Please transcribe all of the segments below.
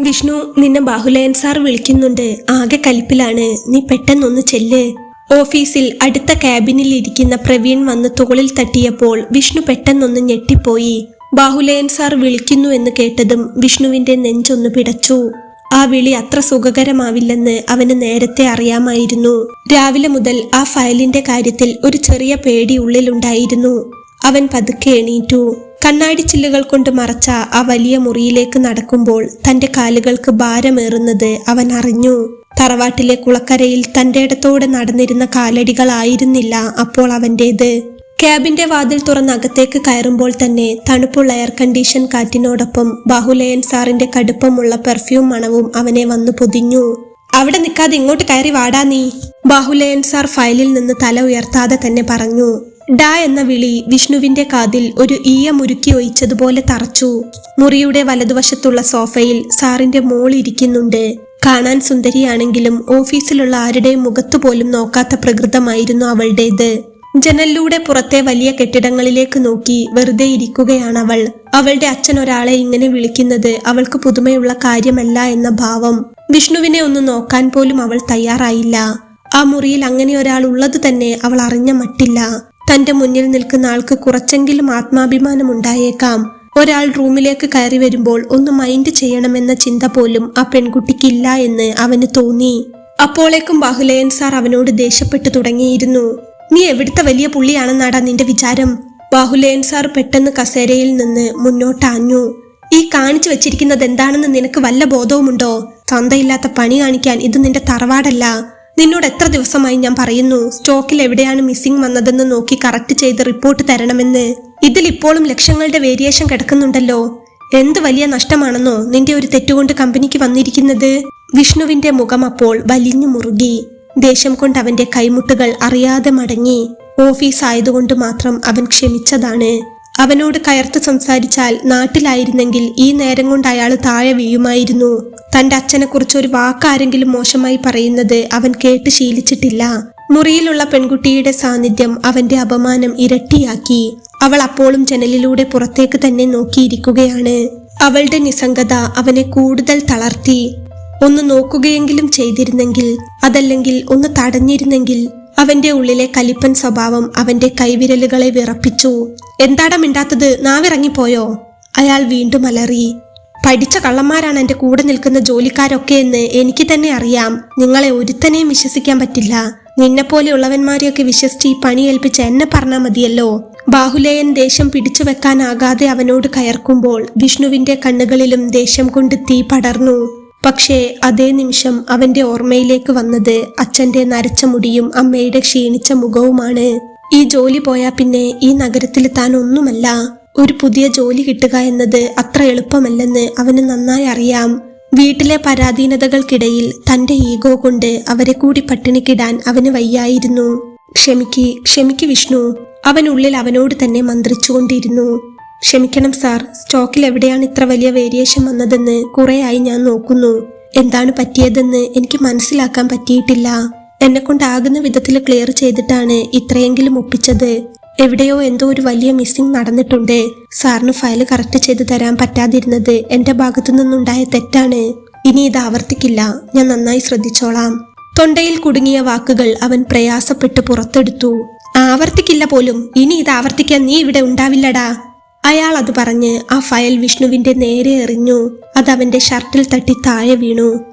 വിഷ്ണു, നിന്നെ ബാഹുലയൻ സാർ വിളിക്കുന്നുണ്ട്. ആകെ കലിപ്പിലാണ്. നീ പെട്ടെന്നൊന്ന് ചെല്ല്. ഓഫീസിൽ അടുത്ത ക്യാബിനിൽ ഇരിക്കുന്ന പ്രവീൺ വന്ന് തോളിൽ തട്ടിയപ്പോൾ വിഷ്ണു പെട്ടെന്നൊന്ന് ഞെട്ടിപ്പോയി. ബാഹുലയൻ സാർ വിളിക്കുന്നു എന്ന് കേട്ടതും വിഷ്ണുവിന്റെ നെഞ്ചൊന്ന് പിടച്ചു. ആ വിളി അത്ര സുഖകരമാവില്ലെന്ന് അവന് നേരത്തെ അറിയാമായിരുന്നു. രാവിലെ മുതൽ ആ ഫയലിന്റെ കാര്യത്തിൽ ഒരു ചെറിയ പേടി ഉള്ളിലുണ്ടായിരുന്നു. അവൻ പതുക്കെ എണീറ്റു. കണ്ണാടി ചില്ലുകൾ കൊണ്ട് മറച്ച ആ വലിയ മുറിയിലേക്ക് നടക്കുമ്പോൾ തന്റെ കാലുകൾക്ക് ഭാരമേറുന്നത് അവൻ അറിഞ്ഞു. തറവാട്ടിലെ കുളക്കരയിൽ തന്റെ ഇടത്തോടെ നടന്നിരുന്ന കാലടികളായിരുന്നില്ല അപ്പോൾ അവന്റേത്. ക്യാബിന്റെ വാതിൽ തുറന്ന് അകത്തേക്ക് കയറുമ്പോൾ തന്നെ തണുപ്പുള്ള എയർ കണ്ടീഷൻ കാറ്റിനോടൊപ്പം ബാഹുലയൻ സാറിന്റെ കടുപ്പമുള്ള പെർഫ്യൂം മണവും അവനെ വന്നു പൊതിഞ്ഞു. അവിടെ നിൽക്കാതെ ഇങ്ങോട്ട് കയറി വാടാ നീ, ബാഹുലയൻ സാർ ഫയലിൽ നിന്ന് തല ഉയർത്താതെ തന്നെ പറഞ്ഞു. ഡാ എന്ന വിളി വിഷ്ണുവിന്റെ കാതിൽ ഒരു ഈയ മുരുക്കി ഒഴിച്ചതുപോലെ തറച്ചു. മുറിയുടെ വലതുവശത്തുള്ള സോഫയിൽ സാറിന്റെ മോൾ ഇരിക്കുന്നുണ്ട്. കാണാൻ സുന്ദരിയാണെങ്കിലും ഓഫീസിലുള്ള ആരുടെയും മുഖത്തുപോലും നോക്കാത്ത പ്രകൃതമായിരുന്നു അവളുടേത്. ജനലിലൂടെ പുറത്തെ വലിയ കെട്ടിടങ്ങളിലേക്ക് നോക്കി വെറുതെ ഇരിക്കുകയാണവൾ. അവളുടെ അച്ഛൻ ഒരാളെ ഇങ്ങനെ വിളിക്കുന്നത് അവൾക്ക് പുതുമയുള്ള കാര്യമല്ല എന്ന ഭാവം. വിഷ്ണുവിനെ ഒന്ന് നോക്കാൻ പോലും അവൾ തയ്യാറായില്ല. ആ മുറിയിൽ അങ്ങനെ ഒരാൾ ഉള്ളത് തന്നെ അവൾ അറിഞ്ഞ മട്ടില്ല. തന്റെ മുന്നിൽ നിൽക്കുന്ന ആൾക്ക് കുറച്ചെങ്കിലും ആത്മാഭിമാനം ഉണ്ടായേക്കാം. ഒരാൾ റൂമിലേക്ക് കയറി വരുമ്പോൾ ഒന്ന് മൈൻഡ് ചെയ്യണമെന്ന ചിന്ത പോലും ആ പെൺകുട്ടിക്കില്ല എന്ന് അവന് തോന്നി. അപ്പോഴേക്കും ബാഹുലയൻ സാർ അവനോട് ദേഷ്യപ്പെട്ടു തുടങ്ങിയിരുന്നു. നീ എവിടുത്തെ വലിയ പുള്ളിയാണെന്നാടാ നിന്റെ വിചാരം? ബാഹുലയൻ സാർ പെട്ടെന്ന് കസേരയിൽ നിന്ന് മുന്നോട്ടാഞ്ഞു. ഈ കാണിച്ചു വെച്ചിരിക്കുന്നത് എന്താണെന്ന് നിനക്ക് വല്ല ബോധവുമുണ്ടോ? തന്തയില്ലാത്ത പണി കാണിക്കാൻ ഇത് നിന്റെ തറവാടല്ല. നിന്നോട് എത്ര ദിവസമായി ഞാൻ പറയുന്നു, സ്റ്റോക്കിൽ എവിടെയാണ് മിസ്സിംഗ് വന്നതെന്ന് നോക്കി കറക്റ്റ് ചെയ്ത് റിപ്പോർട്ട് തരണമെന്ന്. ഇതിൽ ഇപ്പോഴും ലക്ഷങ്ങളുടെ വേരിയേഷൻ കിടക്കുന്നുണ്ടല്ലോ. എന്ത് വലിയ നഷ്ടമാണെന്നോ നിന്റെ ഒരു തെറ്റുകൊണ്ട് കമ്പനിക്ക് വന്നിരിക്കുന്നത്? വിഷ്ണുവിന്റെ മുഖം അപ്പോൾ വലിഞ്ഞു മുറുകി. ദേഷ്യം കൊണ്ട് അവന്റെ കൈമുട്ടുകൾ അറിയാതെ മടങ്ങി. ഓഫീസ് ആയതുകൊണ്ട് മാത്രം അവൻ ക്ഷമിച്ചതാണ്. അവനോട് കയർത്ത് സംസാരിച്ചാൽ നാട്ടിലായിരുന്നെങ്കിൽ ഈ നേരം കൊണ്ട് അയാൾ താഴെ വീഴുമായിരുന്നു. തന്റെ അച്ഛനെ കുറിച്ച് ഒരു വാക്കാരെങ്കിലും മോശമായി പറയുന്നത് അവൻ കേട്ട് ശീലിച്ചിട്ടില്ല. മുറിയിലുള്ള പെൺകുട്ടിയുടെ സാന്നിധ്യം അവന്റെ അപമാനം ഇരട്ടിയാക്കി. അവൾ അപ്പോഴും ജനലിലൂടെ പുറത്തേക്ക് തന്നെ നോക്കിയിരിക്കുകയാണ്. അവളുടെ നിസ്സംഗത അവനെ കൂടുതൽ തളർത്തി. ഒന്ന് നോക്കുകയെങ്കിലും ചെയ്തിരുന്നെങ്കിൽ, അതല്ലെങ്കിൽ ഒന്ന് തടഞ്ഞിരുന്നെങ്കിൽ. അവന്റെ ഉള്ളിലെ കലിപ്പൻ സ്വഭാവം അവന്റെ കൈവിരലുകളെ വിറപ്പിച്ചു. എന്താടാ മിണ്ടാത്തത്? നാവിറങ്ങിപ്പോയോ? അയാൾ വീണ്ടും അലറി. പഠിച്ച കള്ളന്മാരാണ് എന്റെ കൂടെ നിൽക്കുന്ന ജോലിക്കാരൊക്കെ എന്ന് എനിക്ക് തന്നെ അറിയാം. നിങ്ങളെ ഒരുത്തനെയും വിശ്വസിക്കാൻ പറ്റില്ല. നിന്നെപ്പോലെയുള്ളവന്മാരെയൊക്കെ വിശ്വസിച്ച് ഈ പണി ഏൽപ്പിച്ച എന്നെ പറഞ്ഞാൽ മതിയല്ലോ. ബാഹുലയൻ ദേഷ്യം പിടിച്ചു വെക്കാനാകാതെ അവനോട് കയർക്കുമ്പോൾ വിഷ്ണുവിന്റെ കണ്ണുകളിലും ദേഷ്യം കൊണ്ട് തീ പടർന്നു. പക്ഷേ അതേ നിമിഷം അവന്റെ ഓർമ്മയിലേക്ക് വന്നത് അച്ഛന്റെ നരച്ച മുടിയും അമ്മയുടെ ക്ഷീണിച്ച മുഖവുമാണ്. ഈ ജോലി പോയാ പിന്നെ ഈ നഗരത്തിൽ താൻ ഒന്നുമല്ല. ഒരു പുതിയ ജോലി കിട്ടുക എന്നത് അത്ര എളുപ്പമല്ലെന്ന് അവന് നന്നായി അറിയാം. വീട്ടിലെ പരാധീനതകൾക്കിടയിൽ തന്റെ ഈഗോ കൊണ്ട് അവരെ കൂടി പട്ടിണിക്കിടാൻ അവന് വയ്യായിരുന്നു. ക്ഷമിക്ക് വിഷ്ണു, അവനുള്ളിൽ അവനോട് തന്നെ മന്ത്രിച്ചുകൊണ്ടിരുന്നു. ക്ഷമിക്കണം സാർ, സ്റ്റോക്കിൽ എവിടെയാണ് ഇത്ര വലിയ വേരിയേഷൻ വന്നതെന്ന് കുറേയായി ഞാൻ നോക്കുന്നു. എന്താണ് പറ്റിയതെന്ന് എനിക്ക് മനസ്സിലാക്കാൻ പറ്റിയിട്ടില്ല. എന്നെ കൊണ്ടാകുന്ന വിധത്തിൽ ക്ലിയർ ചെയ്തിട്ടാണ് ഇത്രയെങ്കിലും ഒപ്പിച്ചത്. എവിടെയോ എന്തോ ഒരു വലിയ മിസ്സിംഗ് നടന്നിട്ടുണ്ട്. സാറിന് ഫയൽ കറക്റ്റ് ചെയ്ത് തരാൻ പറ്റാതിരുന്നത് എന്റെ ഭാഗത്തു നിന്നുണ്ടായ തെറ്റാണ്. ഇനി ഇത് ആവർത്തിക്കില്ല. ഞാൻ നന്നായി ശ്രദ്ധിച്ചോളാം. തൊണ്ടയിൽ കുടുങ്ങിയ വാക്കുകൾ അവൻ പ്രയാസപ്പെട്ട് പുറത്തെടുത്തു. ആവർത്തിക്കില്ല പോലും? ഇനി ഇത് ആവർത്തിക്കാൻ നീ ഇവിടെ ഉണ്ടാവില്ലടാ. അയാൾ അത് പറഞ്ഞ് ആ ഫയൽ വിഷ്ണുവിന്റെ നേരെ എറിഞ്ഞു. അതവന്റെ ഷർട്ടിൽ തട്ടി താഴെ വീണു.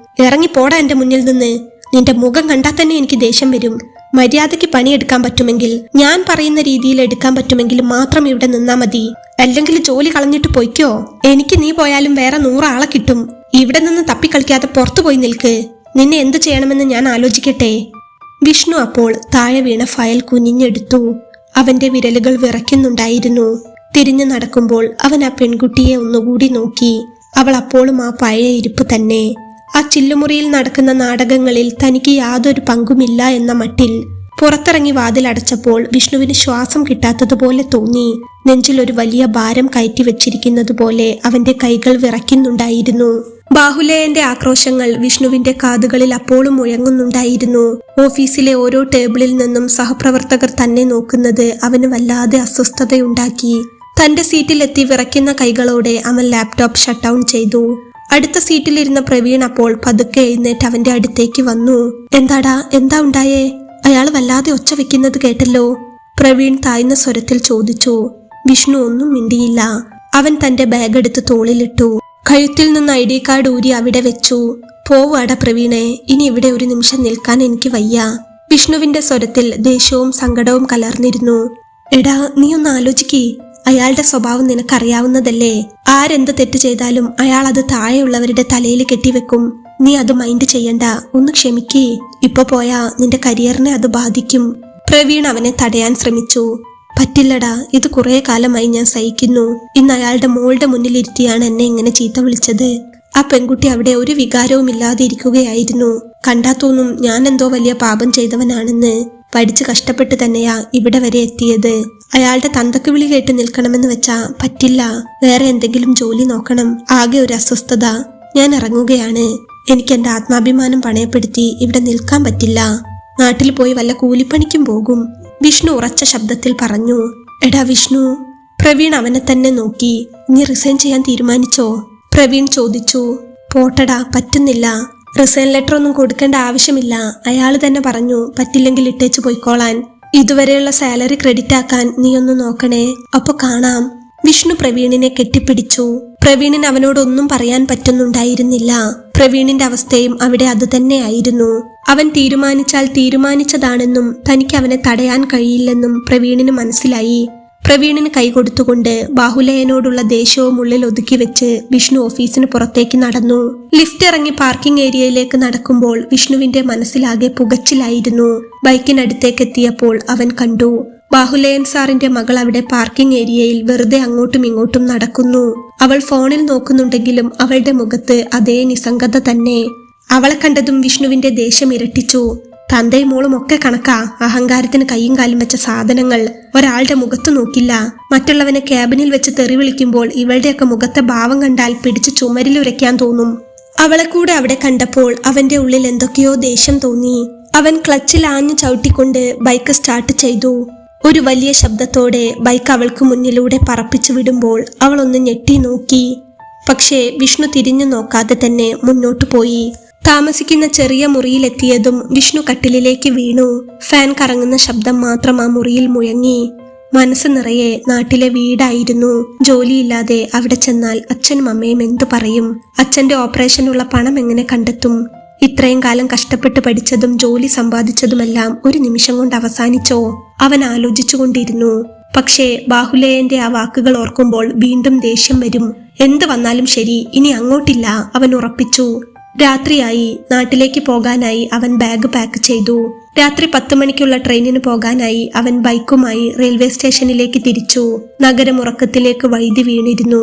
ഇറങ്ങിപ്പോടാ എന്റെ മുന്നിൽ നിന്ന്. നിന്റെ മുഖം കണ്ടാൽ തന്നെ എനിക്ക് ദേഷ്യം വരും. മര്യാദയ്ക്ക് പണിയെടുക്കാൻ പറ്റുമെങ്കിൽ, ഞാൻ പറയുന്ന രീതിയിൽ എടുക്കാൻ പറ്റുമെങ്കിൽ മാത്രം ഇവിടെ നിന്നാ മതി. അല്ലെങ്കിൽ ജോലി കളഞ്ഞിട്ട് പൊയ്ക്കോ. എനിക്ക് നീ പോയാലും വേറെ 100 ആളെ കിട്ടും. ഇവിടെ നിന്ന് തപ്പിക്കളിക്കാതെ പുറത്തു പോയി നിൽക്ക്. നിന്നെ എന്ത് ചെയ്യണമെന്ന് ഞാൻ ആലോചിക്കട്ടെ. വിഷ്ണു അപ്പോൾ താഴെ വീണ ഫയൽ കുനിഞ്ഞെടുത്തു. അവന്റെ വിരലുകൾ വിറയ്ക്കുന്നുണ്ടായിരുന്നു. തിരിഞ്ഞു നടക്കുമ്പോൾ അവൻ ആ പെൺകുട്ടിയെ ഒന്നുകൂടി നോക്കി. അവൾ അപ്പോഴും ആ പഴയ ഇരിപ്പ് തന്നെ. ആ ചില്ലുമുറിയിൽ നടക്കുന്ന നാടകങ്ങളിൽ തനിക്ക് യാതൊരു പങ്കുമില്ല എന്ന മട്ടിൽ. പുറത്തിറങ്ങി വാതിലടച്ചപ്പോൾ വിഷ്ണുവിന് ശ്വാസം കിട്ടാത്തതുപോലെ തോന്നി. നെഞ്ചിൽ ഒരു വലിയ ഭാരം കയറ്റി വെച്ചിരിക്കുന്നത് പോലെ അവന്റെ കൈകൾ വിറയ്ക്കുന്നുണ്ടായിരുന്നു. ബാഹുലയന്റെ ആക്രോശങ്ങൾ വിഷ്ണുവിന്റെ കാതുകളിൽ അപ്പോഴും മുഴങ്ങുന്നുണ്ടായിരുന്നു. ഓഫീസിലെ ഓരോ ടേബിളിൽ നിന്നും സഹപ്രവർത്തകർ തന്നെ നോക്കുന്നത് അവന് വല്ലാതെ അസ്വസ്ഥതയുണ്ടാക്കി. തന്റെ സീറ്റിലെത്തി വിറയ്ക്കുന്ന കൈകളോടെ അവൻ ലാപ്ടോപ്പ് ഷട്ട് ഡൗൺ ചെയ്തു. അടുത്ത സീറ്റിലിരുന്ന പ്രവീൺ അപ്പോൾ പതുക്കെ എഴുന്നേറ്റ് അവന്റെ അടുത്തേക്ക് വന്നു. എന്താടാ, എന്താ ഉണ്ടായേ? അയാൾ വല്ലാതെ ഒച്ച വെക്കുന്നത് കേട്ടല്ലോ. പ്രവീൺ താഴ്ന്ന സ്വരത്തിൽ ചോദിച്ചു. വിഷ്ണു ഒന്നും മിണ്ടിയില്ല. അവൻ തന്റെ ബാഗ് എടുത്ത് തോളിലിട്ടു. കഴുത്തിൽ നിന്ന് ID കാർഡ് ഊരി അവിടെ വെച്ചു. പോവാടാ പ്രവീണേ, ഇനി ഇവിടെ ഒരു നിമിഷം നിൽക്കാൻ എനിക്ക് വയ്യ. വിഷ്ണുവിന്റെ സ്വരത്തിൽ ദേഷ്യവും സങ്കടവും കലർന്നിരുന്നു. എടാ, നീ ഒന്ന് ആലോചിക്കേ. അയാളുടെ സ്വഭാവം നിനക്കറിയാവുന്നതല്ലേ. ആരെന്ത് തെറ്റ് ചെയ്താലും അയാൾ അത് താഴെയുള്ളവരുടെ തലയിൽ കെട്ടിവെക്കും. നീ അത് മൈൻഡ് ചെയ്യണ്ട, ഒന്ന് ക്ഷമിക്കേ. ഇപ്പൊ പോയാ നിന്റെ കരിയറിനെ അത് ബാധിക്കും. പ്രവീൺ അവനെ തടയാൻ ശ്രമിച്ചു. പറ്റില്ലടാ, ഇത് കുറെ കാലമായി ഞാൻ സഹിക്കുന്നു. ഇന്ന് അയാളുടെ മോളുടെ മുന്നിലിരുത്തിയാണ് എന്നെ ഇങ്ങനെ ചീത്ത വിളിച്ചത്. ആ പെൺകുട്ടി അവിടെ ഒരു വികാരവും ഇല്ലാതെ ഇരിക്കുകയായിരുന്നു. കണ്ടാ തോന്നും ഞാൻ എന്തോ വലിയ പാപം ചെയ്തവനാണെന്ന്. പഠിച്ച് കഷ്ടപ്പെട്ട് തന്നെയാ ഇവിടെ വരെ എത്തിയത്. അയാളുടെ തന്തക്ക് വിളി കേട്ട് നിൽക്കണമെന്ന് വെച്ചാ പറ്റില്ല. വേറെ എന്തെങ്കിലും ജോലി നോക്കണം. ആകെ ഒരു അസ്വസ്ഥത. ഞാൻ ഇറങ്ങുകയാണ്. എനിക്ക് എന്റെ ആത്മാഭിമാനം പണയപ്പെടുത്തി ഇവിടെ നിൽക്കാൻ പറ്റില്ല. നാട്ടിൽ പോയി വല്ല കൂലിപ്പണിക്കും പോകും. വിഷ്ണു ഉറച്ച ശബ്ദത്തിൽ പറഞ്ഞു. എടാ വിഷ്ണു. പ്രവീൺ അവനെ തന്നെ നോക്കി. നീ റിസൈൻ ചെയ്യാൻ തീരുമാനിച്ചോ? പ്രവീൺ ചോദിച്ചു. പോട്ടടാ, പറ്റുന്നില്ല. റിസൈൻ ലെറ്റർ ഒന്നും കൊടുക്കേണ്ട ആവശ്യമില്ല. അയാൾ തന്നെ പറഞ്ഞു പറ്റില്ലെങ്കിൽ ഇട്ടേച്ചു പോയിക്കോളാൻ. ഇതുവരെയുള്ള സാലറി ക്രെഡിറ്റ് ആക്കാൻ നീ ഒന്ന് നോക്കണേ, അപ്പൊ കാണാം. വിഷ്ണു പ്രവീണിനെ കെട്ടിപ്പിടിച്ചു. പ്രവീണിന് അവനോടൊന്നും പറയാൻ പറ്റുന്നുണ്ടായിരുന്നില്ല. പ്രവീണിന്റെ അവസ്ഥയും അവിടെ അത് തന്നെയായിരുന്നു. അവൻ തീരുമാനിച്ചാൽ തീരുമാനിച്ചതാണെന്നും തനിക്ക് അവനെ തടയാൻ കഴിയില്ലെന്നും പ്രവീണിന് മനസ്സിലായി. പ്രവീണിന് കൈകൊടുത്തുകൊണ്ട് ബാഹുലയനോടുള്ള ദേഷ്യവും ഉള്ളിൽ ഒതുക്കി വെച്ച് വിഷ്ണു ഓഫീസിന് പുറത്തേക്ക് നടന്നു. ലിഫ്റ്റ് ഇറങ്ങി പാർക്കിംഗ് ഏരിയയിലേക്ക് നടക്കുമ്പോൾ വിഷ്ണുവിന്റെ മനസ്സിലാകെ പുകച്ചിലായിരുന്നു. ബൈക്കിനടുത്തേക്ക് എത്തിയപ്പോൾ അവൻ കണ്ടു ബാഹുലയൻ സാറിന്റെ മകൾ അവിടെ പാർക്കിംഗ് ഏരിയയിൽ വെറുതെ അങ്ങോട്ടും ഇങ്ങോട്ടും നടക്കുന്നു. അവൾ ഫോണിൽ നോക്കുന്നുണ്ടെങ്കിലും അവളുടെ മുഖത്ത് അതേ നിസ്സംഗത തന്നെ. അവളെ കണ്ടതും വിഷ്ണുവിന്റെ ദേഷ്യം ഇരട്ടിച്ചു. തന്തയും മോളും ഒക്കെ കണക്കാ. അഹങ്കാരത്തിന് കൈയും കാലും വെച്ച സാധനങ്ങൾ. ഒരാളുടെ മുഖത്ത് നോക്കില്ല. മറ്റുള്ളവനെ ക്യാബിനിൽ വെച്ച് തെറി വിളിക്കുമ്പോൾ ഇവളുടെയൊക്കെ മുഖത്തെ ഭാവം കണ്ടാൽ പിടിച്ച് ചുമരിലുരയ്ക്കാൻ തോന്നും. അവളെ കൂടെ അവിടെ കണ്ടപ്പോൾ അവന്റെ ഉള്ളിൽ എന്തൊക്കെയോ ദേഷ്യം തോന്നി. അവൻ ക്ലച്ചിൽ ആഞ്ഞു ചവിട്ടിക്കൊണ്ട് ബൈക്ക് സ്റ്റാർട്ട് ചെയ്തു. ഒരു വലിയ ശബ്ദത്തോടെ ബൈക്ക് അവൾക്ക് മുന്നിലൂടെ പറപ്പിച്ചു വിടുമ്പോൾ അവൾ ഒന്ന് ഞെട്ടി നോക്കി. പക്ഷേ വിഷ്ണു തിരിഞ്ഞു നോക്കാതെ തന്നെ മുന്നോട്ടു പോയി. താമസിക്കുന്ന ചെറിയ മുറിയിലെത്തിയതും വിഷ്ണു കട്ടിലിലേക്ക് വീണു. ഫാൻ കറങ്ങുന്ന ശബ്ദം മാത്രം ആ മുറിയിൽ മുഴങ്ങി. മനസ്സ് നിറയെ നാട്ടിലെ വീടായിരുന്നു. ജോലിയില്ലാതെ അവിടെ ചെന്നാൽ അച്ഛനും അമ്മയും എന്തു പറയും? അച്ഛന്റെ ഓപ്പറേഷനുള്ള പണം എങ്ങനെ കണ്ടെത്തും? ഇത്രയും കാലം കഷ്ടപ്പെട്ട് പഠിച്ചതും ജോലി സമ്പാദിച്ചതുമെല്ലാം ഒരു നിമിഷം കൊണ്ട് അവസാനിച്ചോ? അവൻ ആലോചിച്ചുകൊണ്ടിരുന്നു. പക്ഷേ ബാഹുലേയന്റെ ആ വാക്കുകൾ ഓർക്കുമ്പോൾ വീണ്ടും ദേഷ്യം വരും. എന്ത് വന്നാലും ശരി, ഇനി അങ്ങോട്ടില്ല, അവൻ ഉറപ്പിച്ചു. രാത്രിയായി. നാട്ടിലേക്ക് പോകാനായി അവൻ ബാഗ് പാക്ക് ചെയ്തു. രാത്രി 10 മണിക്കുള്ള ട്രെയിനിന് പോകാനായി അവൻ ബൈക്കുമായി റെയിൽവേ സ്റ്റേഷനിലേക്ക് തിരിച്ചു. നഗരമുറക്കത്തിലേക്ക് വഴുതി വീണിരുന്നു.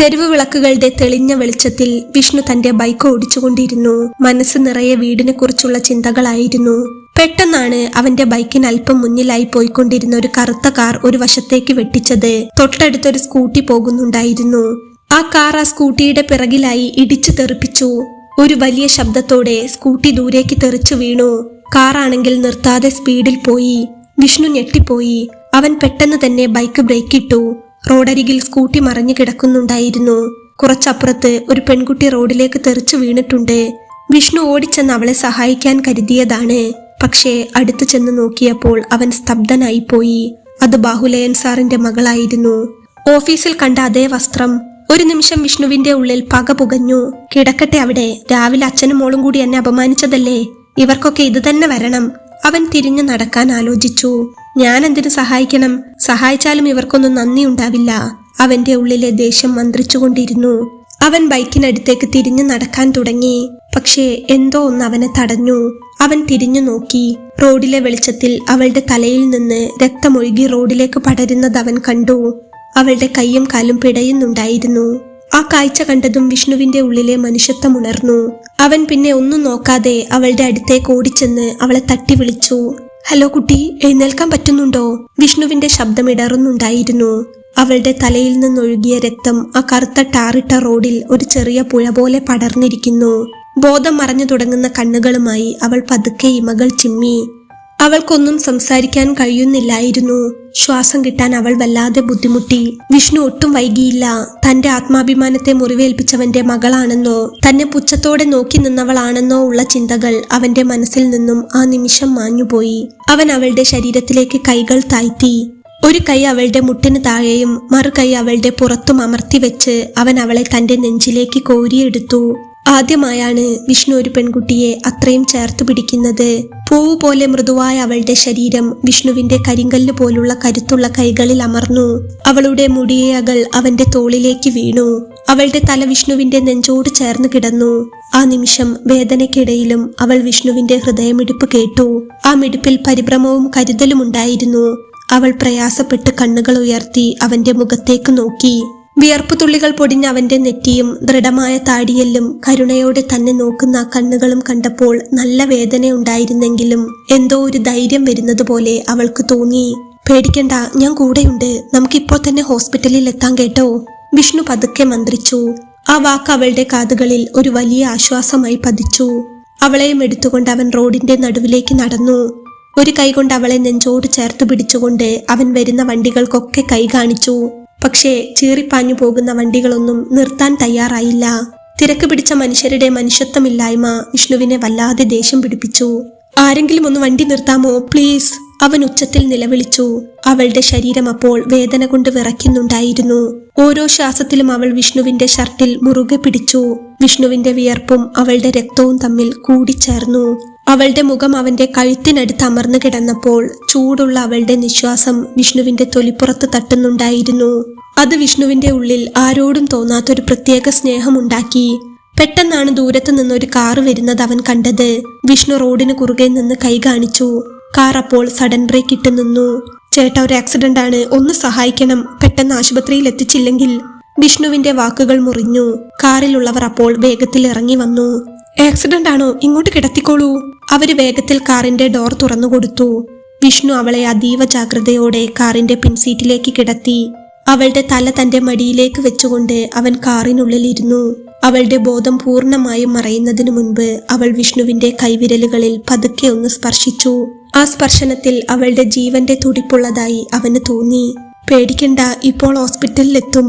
തെരുവ് വിളക്കുകളുടെ തെളിഞ്ഞ വെളിച്ചത്തിൽ വിഷ്ണു തന്റെ ബൈക്ക് ഓടിച്ചുകൊണ്ടിരുന്നു. മനസ്സ് നിറയെ വീടിനെ കുറിച്ചുള്ള ചിന്തകളായിരുന്നു. പെട്ടെന്നാണ് അവന്റെ ബൈക്കിന് അല്പം മുന്നിലായി പോയിക്കൊണ്ടിരുന്ന ഒരു കറുത്ത കാർ ഒരു വശത്തേക്ക് വെട്ടിച്ചത്. തൊട്ടടുത്തൊരു സ്കൂട്ടി പോകുന്നുണ്ടായിരുന്നു. ആ കാർ ആ സ്കൂട്ടിയുടെ പിറകിലായി ഇടിച്ചു തെറിപ്പിച്ചു. ഒരു വലിയ ശബ്ദത്തോടെ സ്കൂട്ടി ദൂരേക്ക് തെറിച്ചു വീണു. കാറാണെങ്കിൽ നിർത്താതെ സ്പീഡിൽ പോയി. വിഷ്ണു ഞെട്ടിപ്പോയി. അവൻ പെട്ടെന്ന് തന്നെ ബൈക്ക് ബ്രേക്കിട്ടു. റോഡരികിൽ സ്കൂട്ടി മറിഞ്ഞു കിടക്കുന്നുണ്ടായിരുന്നു. കുറച്ചപ്പുറത്ത് ഒരു പെൺകുട്ടി റോഡിലേക്ക് തെറിച്ചു വീണിട്ടുണ്ട്. വിഷ്ണു ഓടിച്ചെന്ന് അവളെ സഹായിക്കാൻ കരുതിയതാണ്. പക്ഷേ അടുത്തു ചെന്ന് നോക്കിയപ്പോൾ അവൻ സ്തബ്ധനായി പോയി. അത് ബാഹുലയൻ സാറിന്റെ മകളായിരുന്നു. ഓഫീസിൽ കണ്ട അതേ വസ്ത്രം. ഒരു നിമിഷം വിഷ്ണുവിന്റെ ഉള്ളിൽ പക പുകഞ്ഞു. കിടക്കട്ടെ അവിടെ. രാവിലെ അച്ഛനും മോളും കൂടി എന്നെ അപമാനിച്ചതല്ലേ? ഇവർക്കൊക്കെ ഇത് തന്നെ വരണം. അവൻ തിരിഞ്ഞു നടക്കാൻ ആലോചിച്ചു. ഞാൻ എന്തിനു സഹായിക്കണം? സഹായിച്ചാലും ഇവർക്കൊന്നും നന്ദി ഉണ്ടാവില്ല. അവന്റെ ഉള്ളിലെ ദേഷ്യം മന്ത്രിച്ചുകൊണ്ടിരുന്നു. അവൻ ബൈക്കിനടുത്തേക്ക് തിരിഞ്ഞു നടക്കാൻ തുടങ്ങി. പക്ഷേ എന്തോ ഒന്ന് അവനെ തടഞ്ഞു. അവൻ തിരിഞ്ഞു നോക്കി. റോഡിലെ വെളിച്ചത്തിൽ അവളുടെ തലയിൽ നിന്ന് രക്തമൊഴുകി റോഡിലേക്ക് പടരുന്നത് അവൻ കണ്ടു. അവളുടെ കൈയും കാലും പിടയുന്നുണ്ടായിരുന്നു. ആ കാഴ്ച കണ്ടതും വിഷ്ണുവിന്റെ ഉള്ളിലെ മനുഷ്യത്വം ഉണർന്നു. അവൻ പിന്നെ ഒന്നും നോക്കാതെ അവളുടെ അടുത്തേക്ക് ഓടിച്ചെന്ന് അവളെ തട്ടി വിളിച്ചു. ഹലോ കുട്ടി, എഴുന്നേൽക്കാൻ പറ്റുന്നുണ്ടോ? വിഷ്ണുവിന്റെ ശബ്ദം ഇടറുന്നുണ്ടായിരുന്നു. അവളുടെ തലയിൽ നിന്നൊഴുകിയ രക്തം ആ കറുത്ത ടാറിട്ട റോഡിൽ ഒരു ചെറിയ പുഴ പോലെ പടർന്നിരിക്കുന്നു. ബോധം മറഞ്ഞു തുടങ്ങുന്ന കണ്ണുകളുമായി അവൾ പതുക്കെ ഇമകൾ ചിമ്മി. അവൾക്കൊന്നും സംസാരിക്കാൻ കഴിയുന്നില്ലായിരുന്നു. ശ്വാസം കിട്ടാൻ അവൾ വല്ലാതെ ബുദ്ധിമുട്ടി. വിഷ്ണു ഒട്ടും വൈകിയില്ല. തന്റെ ആത്മാഭിമാനത്തെ മുറിവേൽപ്പിച്ചവന്റെ മകളാണെന്നോ തന്നെ പുച്ഛത്തോടെ നോക്കി നിന്നവളാണെന്നോ ഉള്ള ചിന്തകൾ അവന്റെ മനസ്സിൽ നിന്നും ആ നിമിഷം മാഞ്ഞുപോയി. അവൻ അവളുടെ ശരീരത്തിലേക്ക് കൈകൾ താഴ്ത്തി. ഒരു കൈ അവളുടെ മുട്ടിന് താഴെയും മറു കൈ അവളുടെ പുറത്തും അമർത്തി വെച്ച് അവൻ അവളെ തന്റെ നെഞ്ചിലേക്ക് കോരിയെടുത്തു. ആദ്യമായാണ് വിഷ്ണു ഒരു പെൺകുട്ടിയെ അത്രയും ചേർത്ത് പിടിക്കുന്നത്. പൂവ് പോലെ മൃദുവായ അവളുടെ ശരീരം വിഷ്ണുവിന്റെ കരിങ്കല്ല് പോലുള്ള കരുത്തുള്ള കൈകളിൽ അമർന്നു. അവളുടെ മുടിയകൾ അവന്റെ തോളിലേക്ക് വീണു. അവളുടെ തല വിഷ്ണുവിന്റെ നെഞ്ചോട് ചേർന്ന് കിടന്നു. ആ നിമിഷം വേദനയ്ക്കിടയിലും അവൾ വിഷ്ണുവിന്റെ ഹൃദയമിടിപ്പ് കേട്ടു. ആ മിടിപ്പിൽ പരിഭ്രമവും കരുതലും ഉണ്ടായിരുന്നു. അവൾ പ്രയാസപ്പെട്ട് കണ്ണുകൾ ഉയർത്തി അവന്റെ മുഖത്തേക്ക് നോക്കി. വിയർപ്പുതുള്ളികൾ പൊടിഞ്ഞ അവന്റെ നെറ്റിയും ദൃഢമായ താടിയെല്ലും കരുണയോടെ തന്നെ നോക്കുന്ന ആ കണ്ണുകളും കണ്ടപ്പോൾ നല്ല വേദനയുണ്ടായിരുന്നെങ്കിലും എന്തോ ഒരു ധൈര്യം വരുന്നത് പോലെ അവൾക്ക് തോന്നി. പേടിക്കണ്ട, ഞാൻ കൂടെയുണ്ട്, നമുക്കിപ്പോൾ തന്നെ ഹോസ്പിറ്റലിൽ എത്താൻ കേട്ടോ, വിഷ്ണു പതുക്കെ മന്ത്രിച്ചു. ആ വാക്ക് അവളുടെ കാതുകളിൽ ഒരു വലിയ ആശ്വാസമായി പതിച്ചു. അവളെയും എടുത്തുകൊണ്ട് അവൻ റോഡിന്റെ നടുവിലേക്ക് നടന്നു. ഒരു കൈകൊണ്ട് അവളെ നെഞ്ചോട് ചേർത്ത് പിടിച്ചുകൊണ്ട് അവൻ വരുന്ന വണ്ടികൾക്കൊക്കെ കൈ കാണിച്ചു. പക്ഷേ ചീറിപ്പാഞ്ഞു പോകുന്ന വണ്ടികളൊന്നും നിർത്താൻ തയ്യാറായില്ല. തിരക്ക് പിടിച്ച മനുഷ്യരുടെ മനുഷ്യത്വമില്ലായ്മ വിഷ്ണുവിനെ വല്ലാതെ ദേഷ്യം പിടിപ്പിച്ചു. ആരെങ്കിലും ഒന്ന് വണ്ടി നിർത്താമോ പ്ലീസ്, അവൻ ഉച്ചത്തിൽ നിലവിളിച്ചു. അവളുടെ ശരീരം അപ്പോൾ വേദന കൊണ്ട് വിറയ്ക്കുന്നുണ്ടായിരുന്നു. ഓരോ ശ്വാസത്തിലും അവൾ വിഷ്ണുവിന്റെ ഷർട്ടിൽ മുറുകെ പിടിച്ചു. വിഷ്ണുവിന്റെ വിയർപ്പും അവളുടെ രക്തവും തമ്മിൽ കൂടിച്ചേർന്നു. അവളുടെ മുഖം അവന്റെ കഴുത്തിനടുത്ത് അമർന്നു കിടന്നപ്പോൾ ചൂടുള്ള അവളുടെ നിശ്വാസം വിഷ്ണുവിന്റെ തൊലിപ്പുറത്ത് തട്ടുന്നുണ്ടായിരുന്നു. അത് വിഷ്ണുവിന്റെ ഉള്ളിൽ ആരോടും തോന്നാത്തൊരു പ്രത്യേക സ്നേഹമുണ്ടാക്കി. പെട്ടെന്നാണ് ദൂരത്ത് നിന്നൊരു കാറ് വരുന്നത് അവൻ കണ്ടത്. വിഷ്ണു റോഡിന് കുറുകെ നിന്ന് കൈ കാണിച്ചു. കാർ അപ്പോൾ സഡൻ ബ്രേക്ക് ഇട്ട് നിന്നു. ചേട്ടാ, ഒരു ആക്സിഡന്റ് ആണ്, ഒന്ന് സഹായിക്കണം, പെട്ടെന്ന് ആശുപത്രിയിൽ എത്തിച്ചില്ലെങ്കിൽ. വിഷ്ണുവിന്റെ വാക്കുകൾ മുറിഞ്ഞു. കാറിലുള്ളവർ അപ്പോൾ വേഗത്തിൽ ഇറങ്ങി വന്നു. ആക്സിഡന്റ് ആണോ, ഇങ്ങോട്ട് കിടത്തിക്കോളൂ. അവര് വേഗത്തിൽ കാറിന്റെ ഡോർ തുറന്നു കൊടുത്തു. വിഷ്ണു അവളെ അതീവ ജാഗ്രതയോടെ കാറിന്റെ പിൻസീറ്റിലേക്ക് കിടത്തി. അവളുടെ തല തന്റെ മടിയിലേക്ക് വെച്ചുകൊണ്ട് അവൻ കാറിനുള്ളിലിരുന്നു. അവളുടെ ബോധം പൂർണ്ണമായും മറയുന്നതിനു മുൻപ് അവൾ വിഷ്ണുവിന്റെ കൈവിരലുകളിൽ പതുക്കെ ഒന്ന് സ്പർശിച്ചു. ആ സ്പർശനത്തിൽ അവളുടെ ജീവന്റെ തുടിപ്പുള്ളതായി അവന് തോന്നി. പേടിക്കണ്ട, ഇപ്പോൾ ഹോസ്പിറ്റലിലെത്തും,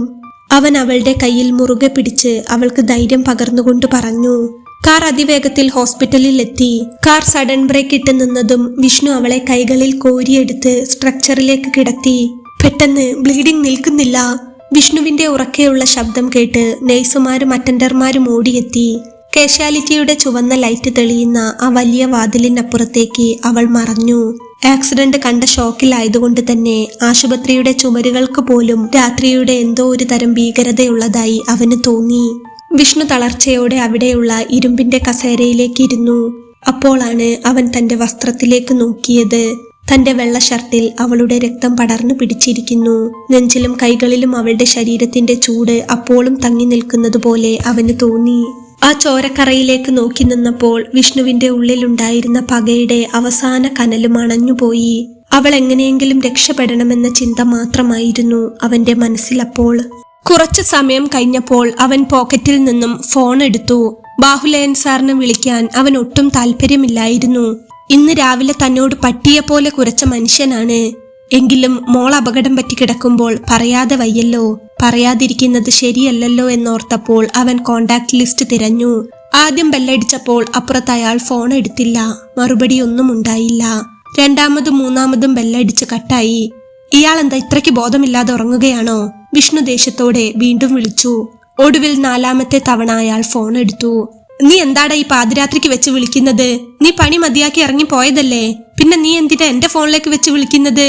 അവൻ അവളുടെ കയ്യിൽ മുറുകെ പിടിച്ച് അവൾക്ക് ധൈര്യം പകർന്നുകൊണ്ട് പറഞ്ഞു. കാർ അതിവേഗത്തിൽ ഹോസ്പിറ്റലിൽ എത്തി. കാർ സഡൻ ബ്രേക്ക് ഇട്ട് നിന്നതും വിഷ്ണു അവളെ കൈകളിൽ കോരിയെടുത്ത് സ്ട്രക്ചറിലേക്ക് കിടത്തി. പെട്ടെന്ന് ബ്ലീഡിംഗ് നിൽക്കുന്നില്ല. വിഷ്ണുവിന്റെ ഉറക്കെയുള്ള ശബ്ദം കേട്ട് നഴ്സുമാരും അറ്റൻഡർമാരും ഓടിയെത്തി. കാഷ്വാലിറ്റിയുടെ ചുവന്ന ലൈറ്റ് തെളിയുന്ന ആ വലിയ വാതിലിനപ്പുറത്തേക്ക് അവൾ മറഞ്ഞു. ആക്സിഡന്റ് കണ്ട ഷോക്കിലായതുകൊണ്ട് തന്നെ ആശുപത്രിയുടെ ചുമരുകൾക്ക് പോലും രാത്രിയുടെ എന്തോ ഒരു തരം ഭീകരതയുള്ളതായി അവന് തോന്നി. വിഷ്ണു തളർച്ചയോടെ അവിടെയുള്ള ഇരുമ്പിന്റെ കസേരയിലേക്ക് ഇരുന്നു. അപ്പോളാണ് അവൻ തന്റെ വസ്ത്രത്തിലേക്ക് നോക്കിയത്. തന്റെ വെള്ള ഷർട്ടിൽ അവളുടെ രക്തം പടർന്നു പിടിച്ചിരിക്കുന്നു. നെഞ്ചിലും കൈകളിലും അവളുടെ ശരീരത്തിന്റെ ചൂട് അപ്പോളും തങ്ങി നിൽക്കുന്നത് പോലെ അവന് തോന്നി. ആ ചോരക്കറയിലേക്ക് നോക്കി നിന്നപ്പോൾ വിഷ്ണുവിന്റെ ഉള്ളിലുണ്ടായിരുന്ന പകയുടെ അവസാന കനലും അണഞ്ഞുപോയി. അവൾ എങ്ങനെയെങ്കിലും രക്ഷപ്പെടണമെന്ന ചിന്ത മാത്രമായിരുന്നു അവന്റെ മനസ്സിലപ്പോൾ. കുറച്ചു സമയം കഴിഞ്ഞപ്പോൾ അവൻ പോക്കറ്റിൽ നിന്നും ഫോൺ എടുത്തു. ബാഹുലയൻ സാറിനെ വിളിക്കാൻ അവൻ ഒട്ടും താല്പര്യമില്ലായിരുന്നു. ഇന്ന് രാവിലെ തന്നോട് പട്ടിയെ പോലെ കുരച്ച മനുഷ്യനാണ്. എങ്കിലും മോൾ അപകടം പറ്റി കിടക്കുമ്പോൾ പറയാതെ വയ്യല്ലോ, പറയാതിരിക്കുന്നത് ശരിയല്ലല്ലോ എന്നോർത്തപ്പോൾ അവൻ കോണ്ടാക്ട് ലിസ്റ്റ് തിരഞ്ഞു. ആദ്യം ബെല്ലടിച്ചപ്പോൾ അപ്പുറത്ത് അയാൾ ഫോൺ എടുത്തില്ല. മറുപടി ഒന്നും ഉണ്ടായില്ല. രണ്ടാമതും മൂന്നാമതും ബെല്ലടിച്ച് കട്ടായി. ഇയാളെന്താ ഇത്രയ്ക്ക് ബോധമില്ലാതെ ഉറങ്ങുകയാണോ? വിഷ്ണു ദേഷ്യത്തോടെ വീണ്ടും വിളിച്ചു. ഒടുവിൽ നാലാമത്തെ തവണ അയാൾ ഫോൺ എടുത്തു. നീ എന്താടാ ഈ പാതിരാത്രിക്ക് വെച്ച് വിളിക്കുന്നത്? നീ പണി മതിയാക്കി ഇറങ്ങി പോയതല്ലേ, പിന്നെ നീ എന്തിനാ എന്റെ ഫോണിലേക്ക് വെച്ച് വിളിക്കുന്നത്?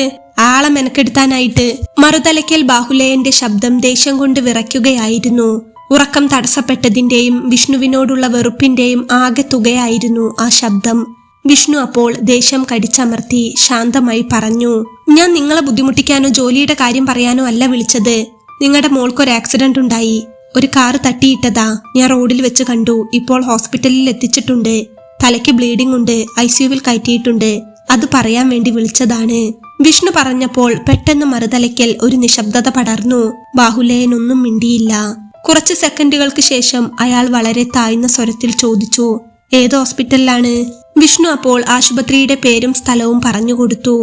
ആളെ മെനക്കെടുത്താനായിട്ട്. മറുതലയ്ക്കൽ ബാഹുലേയന്റെ ശബ്ദം ദേഷ്യം കൊണ്ട് വിറയ്ക്കുകയായിരുന്നു. ഉറക്കം തടസ്സപ്പെട്ടതിന്റെയും വിഷ്ണുവിനോടുള്ള വെറുപ്പിന്റെയും ആകെ തുകയായിരുന്നു ആ ശബ്ദം. വിഷ്ണു അപ്പോൾ ദേഷ്യം കടിച്ചമർത്തി ശാന്തമായി പറഞ്ഞു. ഞാൻ നിങ്ങളെ ബുദ്ധിമുട്ടിക്കാനോ ജോലിയുടെ കാര്യം പറയാനോ അല്ല വിളിച്ചത്. നിങ്ങളുടെ മോൾക്കൊരു ആക്സിഡന്റ് ഉണ്ടായി. ഒരു കാറ് തട്ടിയിട്ടതാ. ഞാൻ റോഡിൽ വെച്ച് കണ്ടു. ഇപ്പോൾ ഹോസ്പിറ്റലിൽ എത്തിച്ചിട്ടുണ്ട്. തലയ്ക്ക് ബ്ലീഡിംഗ് ഉണ്ട്. ICUവിൽ കയറ്റിയിട്ടുണ്ട്. അത് പറയാൻ വേണ്ടി വിളിച്ചതാണ്. വിഷ്ണു പറഞ്ഞപ്പോൾ പെട്ടെന്ന് മറുതലയ്ക്കൽ ഒരു നിശബ്ദത പടർന്നു. ബാഹുലേയൻ ഒന്നും മിണ്ടിയില്ല. കുറച്ച് സെക്കൻഡുകൾക്ക് ശേഷം അയാൾ വളരെ താഴ്ന്ന സ്വരത്തിൽ ചോദിച്ചു, ഏത് ഹോസ്പിറ്റലിലാണ്? വിഷ്ണു അപ്പോൾ ആശുപത്രിയുടെ പേരും സ്ഥലവും പറഞ്ഞുകൊടുത്തു.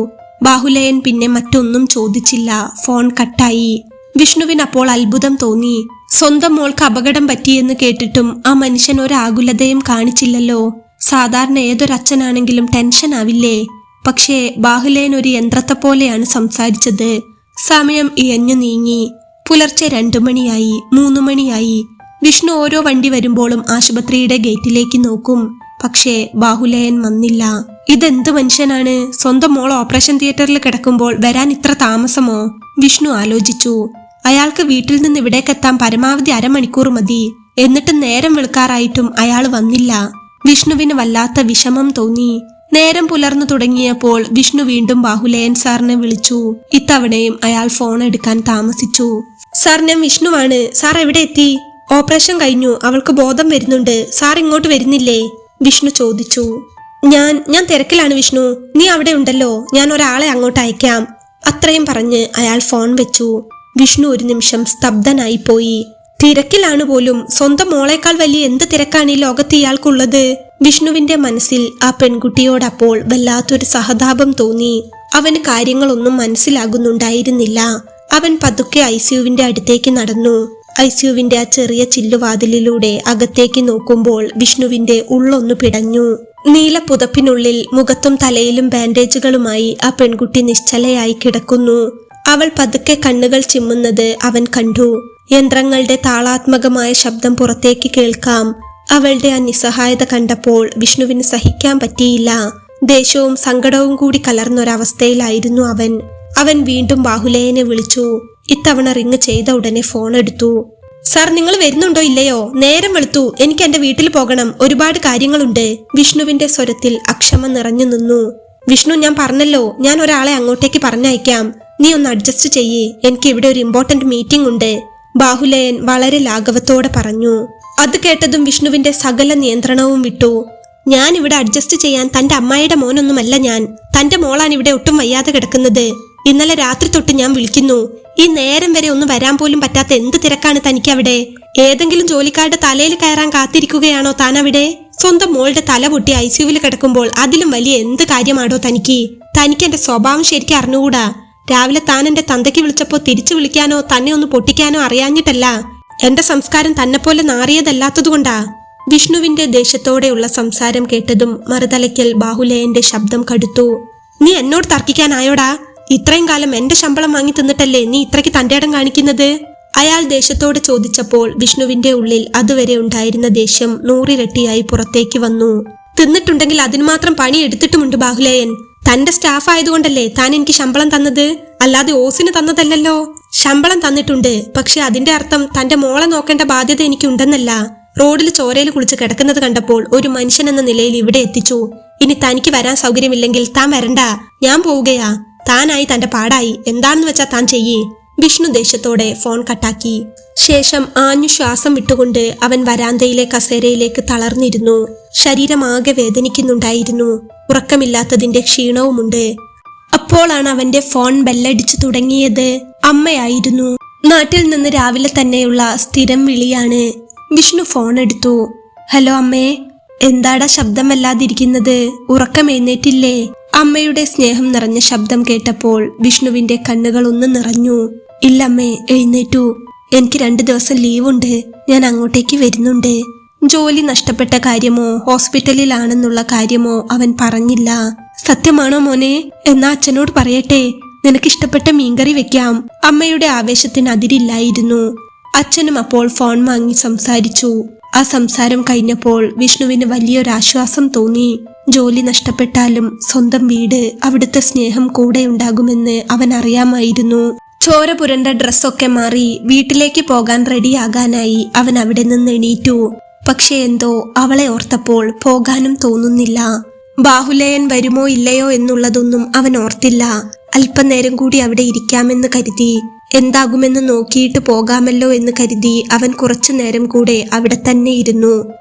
ബാഹുലയൻ പിന്നെ മറ്റൊന്നും ചോദിച്ചില്ല. ഫോൺ കട്ടായി. വിഷ്ണുവിന് അപ്പോൾ അത്ഭുതം തോന്നി. സ്വന്തം മോൾക്ക് അപകടം പറ്റിയെന്ന് കേട്ടിട്ടും ആ മനുഷ്യൻ ഒരാകുലതയും കാണിച്ചില്ലല്ലോ. സാധാരണ ഏതൊരച്ഛനാണെങ്കിലും ടെൻഷൻ ആവില്ലേ? പക്ഷേ ബാഹുലയൻ ഒരു യന്ത്രത്തെ പോലെയാണ് സംസാരിച്ചത്. സമയം ഇഴഞ്ഞു നീങ്ങി. പുലർച്ചെ 2 മണിയായി, 3 മണിയായി. വിഷ്ണു ഓരോ വണ്ടി വരുമ്പോഴും ആശുപത്രിയുടെ ഗേറ്റിലേക്ക് നോക്കും. പക്ഷേ ബാഹുലയൻ വന്നില്ല. ഇതെന്ത് മനുഷ്യനാണ്? സ്വന്തം മോൾ ഓപ്പറേഷൻ തിയേറ്ററിൽ കിടക്കുമ്പോൾ വരാൻ ഇത്ര താമസമോ? വിഷ്ണു ആലോചിച്ചു. അയാൾക്ക് വീട്ടിൽ നിന്ന് ഇവിടേക്കെത്താൻ പരമാവധി 1/2 മണിക്കൂർ മതി. എന്നിട്ട് നേരം വെളുക്കാറായിട്ടും അയാൾ വന്നില്ല. വിഷ്ണുവിന് വല്ലാത്ത വിഷമം തോന്നി. നേരം പുലർന്നു തുടങ്ങിയപ്പോൾ വിഷ്ണു വീണ്ടും ബാഹുലയൻ സാറിനെ വിളിച്ചു. ഇത്തവണയും അയാൾ ഫോൺ എടുക്കാൻ താമസിച്ചു. സാർ, ഞാൻ വിഷ്ണുവാണ്. സാർ എവിടെ എത്തി? ഓപ്പറേഷൻ കഴിഞ്ഞു, അവൾക്ക് ബോധം വരുന്നുണ്ട്. സാർ ഇങ്ങോട്ട് വരുന്നില്ലേ? വിഷ്ണു ചോദിച്ചു. ഞാൻ തിരക്കിലാണ് വിഷ്ണു. നീ അവിടെ ഉണ്ടല്ലോ, ഞാൻ ഒരാളെ അങ്ങോട്ട് അയക്കാം. അത്രയും പറഞ്ഞ് അയാൾ ഫോൺ വെച്ചു. വിഷ്ണു ഒരു നിമിഷം സ്തബ്ധനായി പോയി. തിരക്കിലാണ് പോലും. സ്വന്തം മോളേക്കാൾ വലിയ എന്ത് തിരക്കാണ് ഈ ലോകത്ത് ഇയാൾക്കുള്ളത്? വിഷ്ണുവിന്റെ മനസ്സിൽ ആ പെൺകുട്ടിയോടപ്പോൾ വല്ലാത്തൊരു സഹതാപം തോന്നി. അവന് കാര്യങ്ങളൊന്നും മനസ്സിലാകുന്നുണ്ടായിരുന്നില്ല. അവൻ പതുക്കെ ഐസിയുവിന്റെ അടുത്തേക്ക് നടന്നു. ഐസിയുവിന്റെ ആ ചെറിയ ചില്ലുവാതിലിലൂടെ അകത്തേക്ക് നോക്കുമ്പോൾ വിഷ്ണുവിന്റെ ഉള്ളൊന്നു പിടഞ്ഞു. നീല പുതപ്പിനുള്ളിൽ മുഖത്തും തലയിലും ബാൻഡേജുകളുമായി ആ പെൺകുട്ടി നിശ്ചലയായി കിടക്കുന്നു. അവൾ പതുക്കെ കണ്ണുകൾ ചിമ്മുന്നത് അവൻ കണ്ടു. യന്ത്രങ്ങളുടെ താളാത്മകമായ ശബ്ദം പുറത്തേക്ക് കേൾക്കാം. അവളുടെ ആ നിസ്സഹായത കണ്ടപ്പോൾ വിഷ്ണുവിന് സഹിക്കാൻ പറ്റിയില്ല. ദേഷ്യവും സങ്കടവും കൂടി കലർന്നൊരവസ്ഥയിലായിരുന്നു അവൻ. അവൻ വീണ്ടും ബാഹുലയനെ വിളിച്ചു. ഇത്തവണ റിങ് ചെയ്ത ഉടനെ ഫോൺ എടുത്തു. സാർ, നിങ്ങൾ വരുന്നുണ്ടോ ഇല്ലയോ? നേരം വെളുത്തു, എനിക്ക് എന്റെ വീട്ടിൽ പോകണം. ഒരുപാട് കാര്യങ്ങളുണ്ട്. വിഷ്ണുവിന്റെ സ്വരത്തിൽ അക്ഷമ നിറഞ്ഞു നിന്നു. വിഷ്ണു, ഞാൻ പറഞ്ഞല്ലോ, ഞാൻ ഒരാളെ അങ്ങോട്ടേക്ക് പറഞ്ഞയക്കാം. നീ ഒന്ന് അഡ്ജസ്റ്റ് ചെയ്യേ. എനിക്ക് ഇവിടെ ഒരു ഇമ്പോർട്ടന്റ് മീറ്റിംഗ് ഉണ്ട്. ബാഹുലയൻ വളരെ ലാഘവത്തോടെ പറഞ്ഞു. അത് കേട്ടതും വിഷ്ണുവിന്റെ സകല നിയന്ത്രണവും വിട്ടു. ഞാൻ ഇവിടെ അഡ്ജസ്റ്റ് ചെയ്യാൻ തന്റെ അമ്മായിയുടെ മോനൊന്നുമല്ല ഞാൻ. തന്റെ മോളാണ് ഇവിടെ ഒട്ടും വയ്യാതെ കിടക്കുന്നത്. ഇന്നലെ രാത്രി തൊട്ട് ഞാൻ വിളിക്കുന്നു. ഈ നേരം വരെ ഒന്നും വരാൻ പോലും പറ്റാത്ത എന്ത് തിരക്കാണ് തനിക്ക് അവിടെ? ഏതെങ്കിലും ജോലിക്കാരുടെ തലയിൽ കയറാൻ കാത്തിരിക്കുകയാണോ താൻ അവിടെ? സ്വന്തം മോളുടെ തല പൊട്ടി ഐസിയുവിൽ കിടക്കുമ്പോൾ അതിലും വലിയ എന്ത് കാര്യമാണോ തനിക്ക്? തനിക്ക് എന്റെ സ്വഭാവം ശരിക്കും അറിഞ്ഞുകൂടാ. രാവിലെ താൻ എന്റെ തന്തയ്ക്ക് വിളിച്ചപ്പോ തിരിച്ചു വിളിക്കാനോ തന്നെ ഒന്ന് പൊട്ടിക്കാനോ അറിയാഞ്ഞിട്ടല്ല. എന്റെ സംസ്കാരം തന്നെപ്പോലെ നാറിയതല്ലാത്തതുകൊണ്ടാ. വിഷ്ണുവിന്റെ ദേഷ്യത്തോടെയുള്ള സംസാരം കേട്ടതും മറുതലയ്ക്കൽ ബാഹുലയന്റെ ശബ്ദം കടുത്തു. നീ എന്നോട് തർക്കിക്കാനായോടാ? ഇത്രയും കാലം എന്റെ ശമ്പളം വാങ്ങി തിന്നിട്ടല്ലേ നീ ഇത്രയ്ക്ക് തന്റെ ഇടം കാണിക്കുന്നത്? അയാൾ ദേഷ്യത്തോടെ ചോദിച്ചപ്പോൾ വിഷ്ണുവിന്റെ ഉള്ളിൽ അതുവരെ ഉണ്ടായിരുന്ന ദേഷ്യം 100 ഇരട്ടിയായി പുറത്തേക്ക് വന്നു. തിന്നിട്ടുണ്ടെങ്കിൽ അതിന് മാത്രം പണി എടുത്തിട്ടുമുണ്ട് ബാഹുലയൻ. തന്റെ സ്റ്റാഫ് ആയതുകൊണ്ടല്ലേ താൻ എനിക്ക് ശമ്പളം തന്നത്, അല്ലാതെ ഓസിന് തന്നതല്ലല്ലോ. ശമ്പളം തന്നിട്ടുണ്ട്, പക്ഷെ അതിന്റെ അർത്ഥം തന്റെ മോളെ നോക്കേണ്ട ബാധ്യത എനിക്കുണ്ടെന്നല്ല. റോഡിൽ ചോരയിൽ കുളിച്ച് കിടക്കുന്നത് കണ്ടപ്പോൾ ഒരു മനുഷ്യൻ എന്ന നിലയിൽ ഇവിടെ എത്തിച്ചു. ഇനി തനിക്ക് വരാൻ സൗകര്യമില്ലെങ്കിൽ താൻ വരണ്ട, ഞാൻ പോവുകയാ. താനായി തന്റെ പാടായി, എന്താണെന്ന് വെച്ചാ താൻ ചെയ്യേ. വിഷ്ണു ദേഷ്യത്തോടെ ഫോൺ കട്ടാക്കി. ശേഷം ആഞ്ഞു ശ്വാസം വിട്ടുകൊണ്ട് അവൻ വരാന്തയിലെ കസേരയിലേക്ക് തളർന്നിരുന്നു. ശരീരമാകെ വേദനിക്കുന്നുണ്ടായിരുന്നു. ഉറക്കമില്ലാത്തതിന്റെ ക്ഷീണവുമുണ്ട്. അപ്പോഴാണ് അവന്റെ ഫോൺ ബെല്ലടിച്ചു തുടങ്ങിയത്. അമ്മയായിരുന്നു. നാട്ടിൽ നിന്ന് രാവിലെ തന്നെയുള്ള സ്ഥിരം വിളിയാണ്. വിഷ്ണു ഫോൺ എടുത്തു. ഹലോ അമ്മേ, എന്താടാ ശബ്ദമല്ലാതിരിക്കുന്നത്? ഉറക്കം എഴുന്നേറ്റില്ലേ? അമ്മയുടെ സ്നേഹം നിറഞ്ഞ ശബ്ദം കേട്ടപ്പോൾ വിഷ്ണുവിന്റെ കണ്ണുകൾ ഒന്ന് നിറഞ്ഞു. ഇല്ലമ്മേ, എഴുന്നേറ്റു. എനിക്ക് 2 ദിവസം ലീവുണ്ട്. ഞാൻ അങ്ങോട്ടേക്ക് വരുന്നുണ്ട്. ജോലി നഷ്ടപ്പെട്ട കാര്യമോ ഹോസ്പിറ്റലിലാണെന്നുള്ള കാര്യമോ അവൻ പറഞ്ഞില്ല. സത്യമാണോ മോനെ? എന്നാ അച്ഛനോട് പറയട്ടെ, നിനക്കിഷ്ടപ്പെട്ട മീൻകറി വെക്കാം. അമ്മയുടെ ആവേശത്തിന് അതിരില്ലായിരുന്നു. അച്ഛനും അപ്പോൾ ഫോൺ വാങ്ങി സംസാരിച്ചു. ആ സംസാരം കഴിഞ്ഞപ്പോൾ വിഷ്ണുവിന് വലിയൊരാശ്വാസം തോന്നി. ജോലി നഷ്ടപ്പെട്ടാലും സ്വന്തം വീട്, അവിടുത്തെ സ്നേഹം കൂടെ ഉണ്ടാകുമെന്ന് അവൻ അറിയാമായിരുന്നു. ചോര പുരണ്ട ഡ്രസ്സൊക്കെ മാറി വീട്ടിലേക്ക് പോകാൻ റെഡിയാകാനായി അവൻ അവിടെ നിന്ന് എണീറ്റു. പക്ഷെ എന്തോ അവളെ ഓർത്തപ്പോൾ പോകാനും തോന്നുന്നില്ല. ബാഹുലയൻ വരുമോ ഇല്ലയോ എന്നുള്ളതൊന്നും അവൻ ഓർത്തില്ല. അല്പനേരം കൂടി അവിടെ ഇരിക്കാമെന്ന് കരുതി. എന്താകുമെന്ന് നോക്കിയിട്ട് പോകാമല്ലോ എന്ന് കരുതി അവൻ കുറച്ചു നേരം കൂടെ അവിടെ തന്നെ ഇരുന്നു.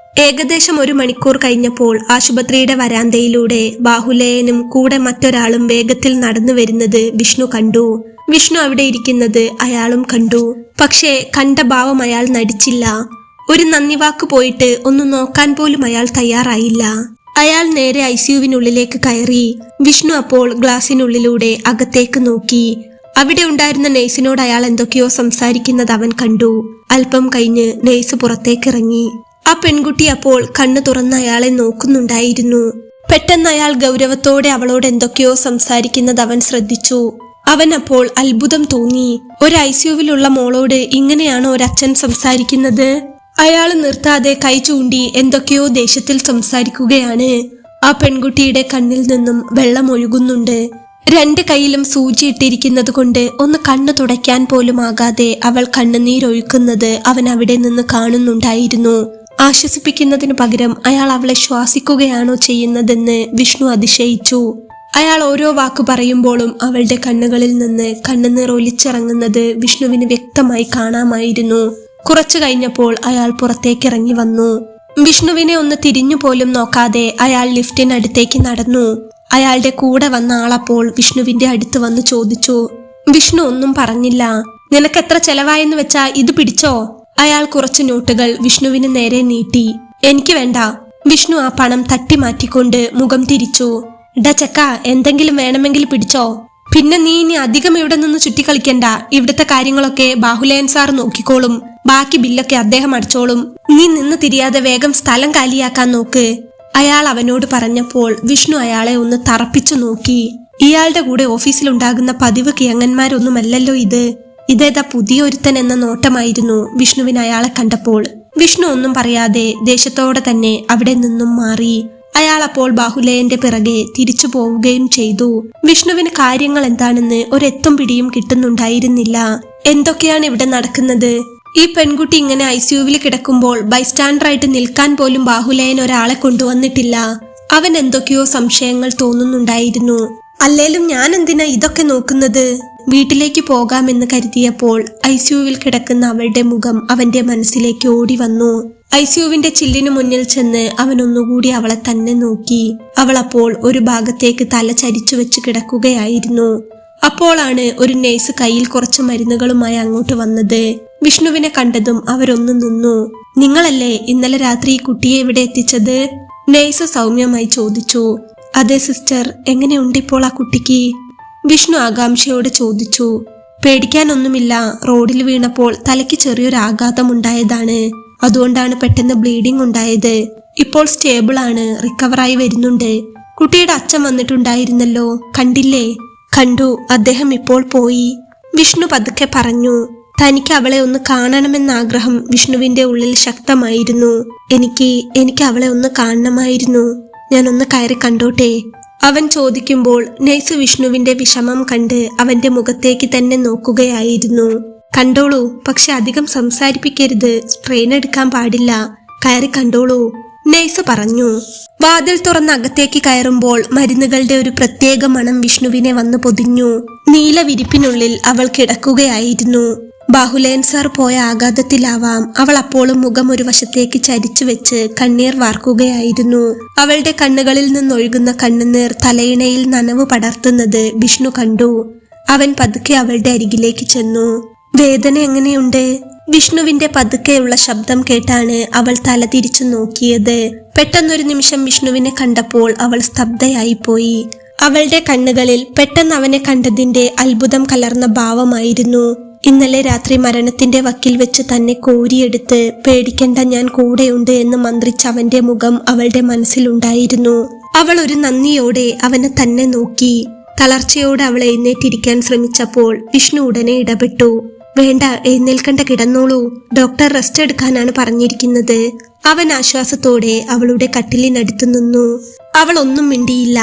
ഏകദേശം 1 മണിക്കൂർ കഴിഞ്ഞപ്പോൾ ആശുപത്രിയുടെ വരാന്തയിലൂടെ ബാഹുലയനും കൂടെ മറ്റൊരാളും വേഗത്തിൽ നടന്നു വരുന്നത് വിഷ്ണു കണ്ടു. വിഷ്ണു അവിടെ ഇരിക്കുന്നത് അയാളും കണ്ടു. പക്ഷേ കണ്ട ഭാവം അയാൾ നടിച്ചില്ല. ഒരു നന്ദി വാക്ക് പോയിട്ട് ഒന്ന് നോക്കാൻ പോലും അയാൾ തയ്യാറായില്ല. അയാൾ നേരെ ICUവിനുള്ളിലേക്ക് കയറി. വിഷ്ണു അപ്പോൾ ഗ്ലാസിനുള്ളിലൂടെ അകത്തേക്ക് നോക്കി. അവിടെ ഉണ്ടായിരുന്ന നേഴ്സിനോട് അയാൾ എന്തൊക്കെയോ സംസാരിക്കുന്നത് അവൻ കണ്ടു. അല്പം കഴിഞ്ഞ് നേഴ്സ് പുറത്തേക്കിറങ്ങി. ആ പെൺകുട്ടി അപ്പോൾ കണ്ണു തുറന്ന് അയാളെ നോക്കുന്നുണ്ടായിരുന്നു. പെട്ടെന്ന് അയാൾ ഗൗരവത്തോടെ അവളോട് എന്തൊക്കെയോ സംസാരിക്കുന്നത് അവൻ ശ്രദ്ധിച്ചു. അവൻ അപ്പോൾ അത്ഭുതം തോന്നി. ഒരു ICUവിലുള്ള മോളോട് ഇങ്ങനെയാണോ ഒരച്ഛൻ സംസാരിക്കുന്നത്? അയാൾ നിർത്താതെ കൈ ചൂണ്ടി എന്തൊക്കെയോ ദേഷ്യത്തിൽ സംസാരിക്കുകയാണ്. ആ പെൺകുട്ടിയുടെ കണ്ണിൽ നിന്നും വെള്ളം ഒഴുകുന്നുണ്ട്. 2 കൈയിലും സൂചി ഇട്ടിരിക്കുന്നത് കൊണ്ട് ഒന്ന് കണ്ണു തുടയ്ക്കാൻ പോലും ആകാതെ അവൾ കണ്ണുനീരൊഴുക്കുന്നത് അവൻ അവിടെ നിന്ന് കാണുന്നുണ്ടായിരുന്നു. ആശ്വസിപ്പിക്കുന്നതിനു പകരം അയാൾ അവളെ ശ്വാസിക്കുകയാണോ ചെയ്യുന്നതെന്ന് വിഷ്ണു അതിശയിച്ചു. അയാൾ ഓരോ വാക്ക് പറയുമ്പോഴും അവളുടെ കണ്ണുകളിൽ നിന്ന് കണ്ണുനീർ ഒലിച്ചിറങ്ങുന്നത് വിഷ്ണുവിന് വ്യക്തമായി കാണാമായിരുന്നു. കുറച്ചു കഴിഞ്ഞപ്പോൾ അയാൾ പുറത്തേക്കിറങ്ങി വന്നു. വിഷ്ണുവിനെ ഒന്ന് തിരിഞ്ഞു പോലും നോക്കാതെ അയാൾ ലിഫ്റ്റിനടുത്തേക്ക് നടന്നു. അയാളുടെ കൂടെ വന്ന ആളപ്പോൾ വിഷ്ണുവിന്റെ അടുത്ത് വന്ന് ചോദിച്ചു. വിഷ്ണു ഒന്നും പറഞ്ഞില്ല. നിനക്ക് എത്ര ചെലവായെന്ന് വെച്ചാ ഇത് പിടിച്ചോ? അയാൾ കുറച്ച് നോട്ടുകൾ വിഷ്ണുവിന് നേരെ നീട്ടി. എനിക്ക് വേണ്ട. വിഷ്ണു ആ പണം തട്ടി മാറ്റിക്കൊണ്ട് മുഖം തിരിച്ചു. ഡാ ചക്ക, എന്തെങ്കിലും വേണമെങ്കിൽ പിടിച്ചോ. പിന്നെ നീ ഇനി അധികം ഇവിടെ നിന്ന് ചുറ്റിക്കളിക്കണ്ട. ഇവിടുത്തെ കാര്യങ്ങളൊക്കെ ബാഹുലേയൻ സാർ നോക്കിക്കോളും. ബാക്കി ബില്ലൊക്കെ അദ്ദേഹം അടച്ചോളും. നീ നിന്ന് തിരിയാതെ വേഗം സ്ഥലം കാലിയാക്കാൻ നോക്ക്. അയാൾ അവനോട് പറഞ്ഞപ്പോൾ വിഷ്ണു അയാളെ ഒന്ന് തറപ്പിച്ചു നോക്കി. ഇയാളുടെ കൂടെ ഓഫീസിലുണ്ടാകുന്ന പതിവ് കിയങ്ങന്മാരൊന്നുമല്ലല്ലോ ഇത്. ഇതേതാ പുതിയൊരുത്തൻ എന്ന നോട്ടമായിരുന്നു വിഷ്ണുവിന് അയാളെ കണ്ടപ്പോൾ. വിഷ്ണു ഒന്നും പറയാതെ ദേഷ്യത്തോടെ തന്നെ അവിടെ നിന്നും മാറി. അയാൾ അപ്പോൾ ബാഹുലേയന്റെ പിറകെ തിരിച്ചു പോവുകയും ചെയ്തു. വിഷ്ണുവിന് കാര്യങ്ങൾ എന്താണെന്ന് ഒരെത്തും പിടിയും കിട്ടുന്നുണ്ടായിരുന്നില്ല. എന്തൊക്കെയാണ് ഇവിടെ നടക്കുന്നത്? ഈ പെൺകുട്ടി ഇങ്ങനെ ICUവിൽ കിടക്കുമ്പോൾ ബൈസ്റ്റാൻഡറായിട്ട് നിൽക്കാൻ പോലും ബാഹുലേയൻ ഒരാളെ കൊണ്ടുവന്നിട്ടില്ല. അവൻ എന്തൊക്കെയോ സംശയങ്ങൾ തോന്നുന്നുണ്ടായിരുന്നു. അല്ലേലും ഞാൻ എന്തിനാ ഇതൊക്കെ നോക്കുന്നത്? വീട്ടിലേക്ക് പോകാമെന്ന് കരുതിയപ്പോൾ ICUവിൽ കിടക്കുന്ന അവളുടെ മുഖം അവന്റെ മനസ്സിലേക്ക് ഓടി വന്നു. ICUവിന്റെ ചില്ലിനു മുന്നിൽ ചെന്ന് അവൻ ഒന്നുകൂടി അവളെ തന്നെ നോക്കി. അവൾ അപ്പോൾ ഒരു ഭാഗത്തേക്ക് തല ചരിച്ചു വെച്ച് കിടക്കുകയായിരുന്നു. അപ്പോളാണ് ഒരു നേഴ്സ് കയ്യിൽ കുറച്ച് മരുന്നുകളുമായി അങ്ങോട്ട് വന്നത്. വിഷ്ണുവിനെ കണ്ടതും അവരൊന്നു നിന്നു. നിങ്ങളല്ലേ ഇന്നലെ രാത്രി ഈ കുട്ടിയെ ഇവിടെ എത്തിച്ചത്? നേഴ്സ് സൗമ്യമായി ചോദിച്ചു. അതെ സിസ്റ്റർ. എങ്ങനെയുണ്ടിപ്പോൾ ആ കുട്ടിക്ക്? വിഷ്ണു ആകാംക്ഷയോട് ചോദിച്ചു. പേടിക്കാനൊന്നുമില്ല. റോഡിൽ വീണപ്പോൾ തലയ്ക്ക് ചെറിയൊരു ആഘാതം ഉണ്ടായതാണ്. അതുകൊണ്ടാണ് പെട്ടെന്ന് ബ്ലീഡിംഗ് ഉണ്ടായത്. ഇപ്പോൾ സ്റ്റേബിൾ ആണ്, റിക്കവറായി വരുന്നുണ്ട്. കുട്ടിയുടെ അച്ഛൻ വന്നിട്ടുണ്ടായിരുന്നല്ലോ, കണ്ടില്ലേ? കണ്ടു. അദ്ദേഹം ഇപ്പോൾ പോയി. വിഷ്ണു പതുക്കെ പറഞ്ഞു. തനിക്ക് അവളെ ഒന്ന് കാണണമെന്ന ആഗ്രഹം വിഷ്ണുവിന്റെ ഉള്ളിൽ ശക്തമായിരുന്നു. എനിക്ക് അവളെ ഒന്ന് കാണണമായിരുന്നു. ഞാനൊന്ന് കയറി കണ്ടോട്ടെ? അവൻ ചോദിക്കുമ്പോൾ നേഴ്സ് വിഷ്ണുവിന്റെ വിഷമം കണ്ട് അവന്റെ മുഖത്തേക്ക് തന്നെ നോക്കുകയായിരുന്നു. കണ്ടോളൂ, പക്ഷെ അധികം സംസാരിപ്പിക്കരുത്. സ്ട്രെയിൻ എടുക്കാൻ പാടില്ല. കയറി കണ്ടോളൂ, നേഴ്സ് പറഞ്ഞു. വാതിൽ തുറന്ന് അകത്തേക്ക് കയറുമ്പോൾ മരുന്നുകളുടെ ഒരു പ്രത്യേക മണം വിഷ്ണുവിനെ വന്ന് പൊതിഞ്ഞു. നീല വിരിപ്പിനുള്ളിൽ അവൾ കിടക്കുകയായിരുന്നു. ബാഹുലേയൻ സാർ പോയ ആഘാതത്തിലാവാം അവൾ അപ്പോഴും മുഖം ഒരു വശത്തേക്ക് ചരിച്ചു വെച്ച് കണ്ണീർ വാർക്കുകയായിരുന്നു. അവളുടെ കണ്ണുകളിൽ നിന്നൊഴുകുന്ന കണ്ണുനീർ തലയിണയിൽ നനവ് പടർത്തുന്നത് വിഷ്ണു കണ്ടു. അവൻ പതുക്കെ അവളുടെ അരികിലേക്ക് ചെന്നു. വേദന എങ്ങനെയുണ്ട്? വിഷ്ണുവിന്റെ പതുക്കെയുള്ള ശബ്ദം കേട്ടാണ് അവൾ തല തിരിച്ചു നോക്കിയത്. പെട്ടെന്നൊരു നിമിഷം വിഷ്ണുവിനെ കണ്ടപ്പോൾ അവൾ സ്തബ്ധയായിപ്പോയി. അവളുടെ കണ്ണുകളിൽ പെട്ടെന്ന് അവനെ കണ്ടതിന്റെ അത്ഭുതം കലർന്ന ഭാവമായിരുന്നു. ഇന്നലെ രാത്രി മരണത്തിന്റെ വക്കിൽ വെച്ച് തന്നെ കോരിയെടുത്ത് പേടിക്കണ്ട, ഞാൻ കൂടെയുണ്ട് എന്ന് മന്ത്രിച്ച അവന്റെ മുഖം അവളുടെ മനസ്സിലുണ്ടായിരുന്നു. അവൾ ഒരു നന്ദിയോടെ അവനെ തന്നെ നോക്കി. തളർച്ചയോടെ അവൾ എഴുന്നേറ്റിരിക്കാൻ ശ്രമിച്ചപ്പോൾ വിഷ്ണു ഉടനെ ഇടപെട്ടു. വേണ്ട, എഴുന്നേൽക്കണ്ട, കിടന്നോളൂ. ഡോക്ടർ റെസ്റ്റ് എടുക്കാനാണ് പറഞ്ഞിരിക്കുന്നത്. അവൻ ആശ്വാസത്തോടെ അവളുടെ കട്ടിലിനടുത്ത് നിന്നു. അവൾ ഒന്നും മിണ്ടിയില്ല.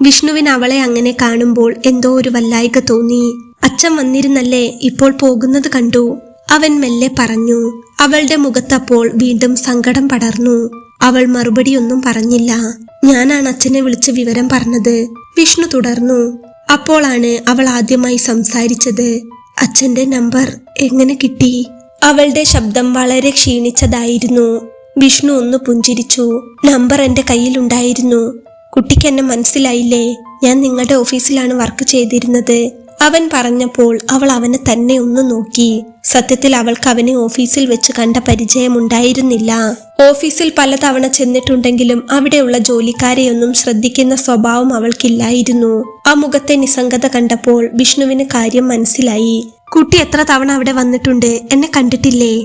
വിഷ്ണുവിന് അവളെ അങ്ങനെ കാണുമ്പോൾ എന്തോ ഒരു വല്ലായ്ക തോന്നി. അച്ഛൻ വന്നിരുന്നല്ലേ, ഇപ്പോൾ പോകുന്നത് കണ്ടു, അവൻ മെല്ലെ പറഞ്ഞു. അവളുടെ മുഖത്തപ്പോൾ വീണ്ടും സങ്കടം പടർന്നു. അവൾ മറുപടിയൊന്നും പറഞ്ഞില്ല. ഞാനാണ് അച്ഛനെ വിളിച്ച് വിവരം പറഞ്ഞത്, വിഷ്ണു തുടർന്നു. അപ്പോളാണ് അവൾ ആദ്യമായി സംസാരിച്ചത്. അച്ഛന്റെ നമ്പർ എങ്ങനെ കിട്ടി? അവളുടെ ശബ്ദം വളരെ ക്ഷീണിച്ചതായിരുന്നു. വിഷ്ണു ഒന്ന് പുഞ്ചിരിച്ചു. നമ്പർ എന്റെ കയ്യിലുണ്ടായിരുന്നു. കുട്ടിക്ക് എന്നെ മനസ്സിലായില്ലേ? ഞാൻ നിങ്ങളുടെ ഓഫീസിലാണ് വർക്ക് ചെയ്തിരുന്നത്. അവൻ പറഞ്ഞപ്പോൾ അവൾ അവനെ തന്നെ ഒന്ന് നോക്കി. സത്യത്തിൽ അവൾക്ക് അവനെ ഓഫീസിൽ വെച്ച് കണ്ട പരിചയമുണ്ടായിരുന്നില്ല. ഓഫീസിൽ പലതവണ ചെന്നിട്ടുണ്ടെങ്കിലും അവിടെയുള്ള ജോലിക്കാരെയൊന്നും ശ്രദ്ധിക്കുന്ന സ്വഭാവം അവൾക്കില്ലായിരുന്നു. ആ മുഖത്തെ നിസ്സംഗത കണ്ടപ്പോൾ വിഷ്ണുവിന് കാര്യം മനസ്സിലായി. കുട്ടി എത്ര തവണ അവിടെ വന്നിട്ടുണ്ട്, എന്നെ കണ്ടിട്ടില്ലേ?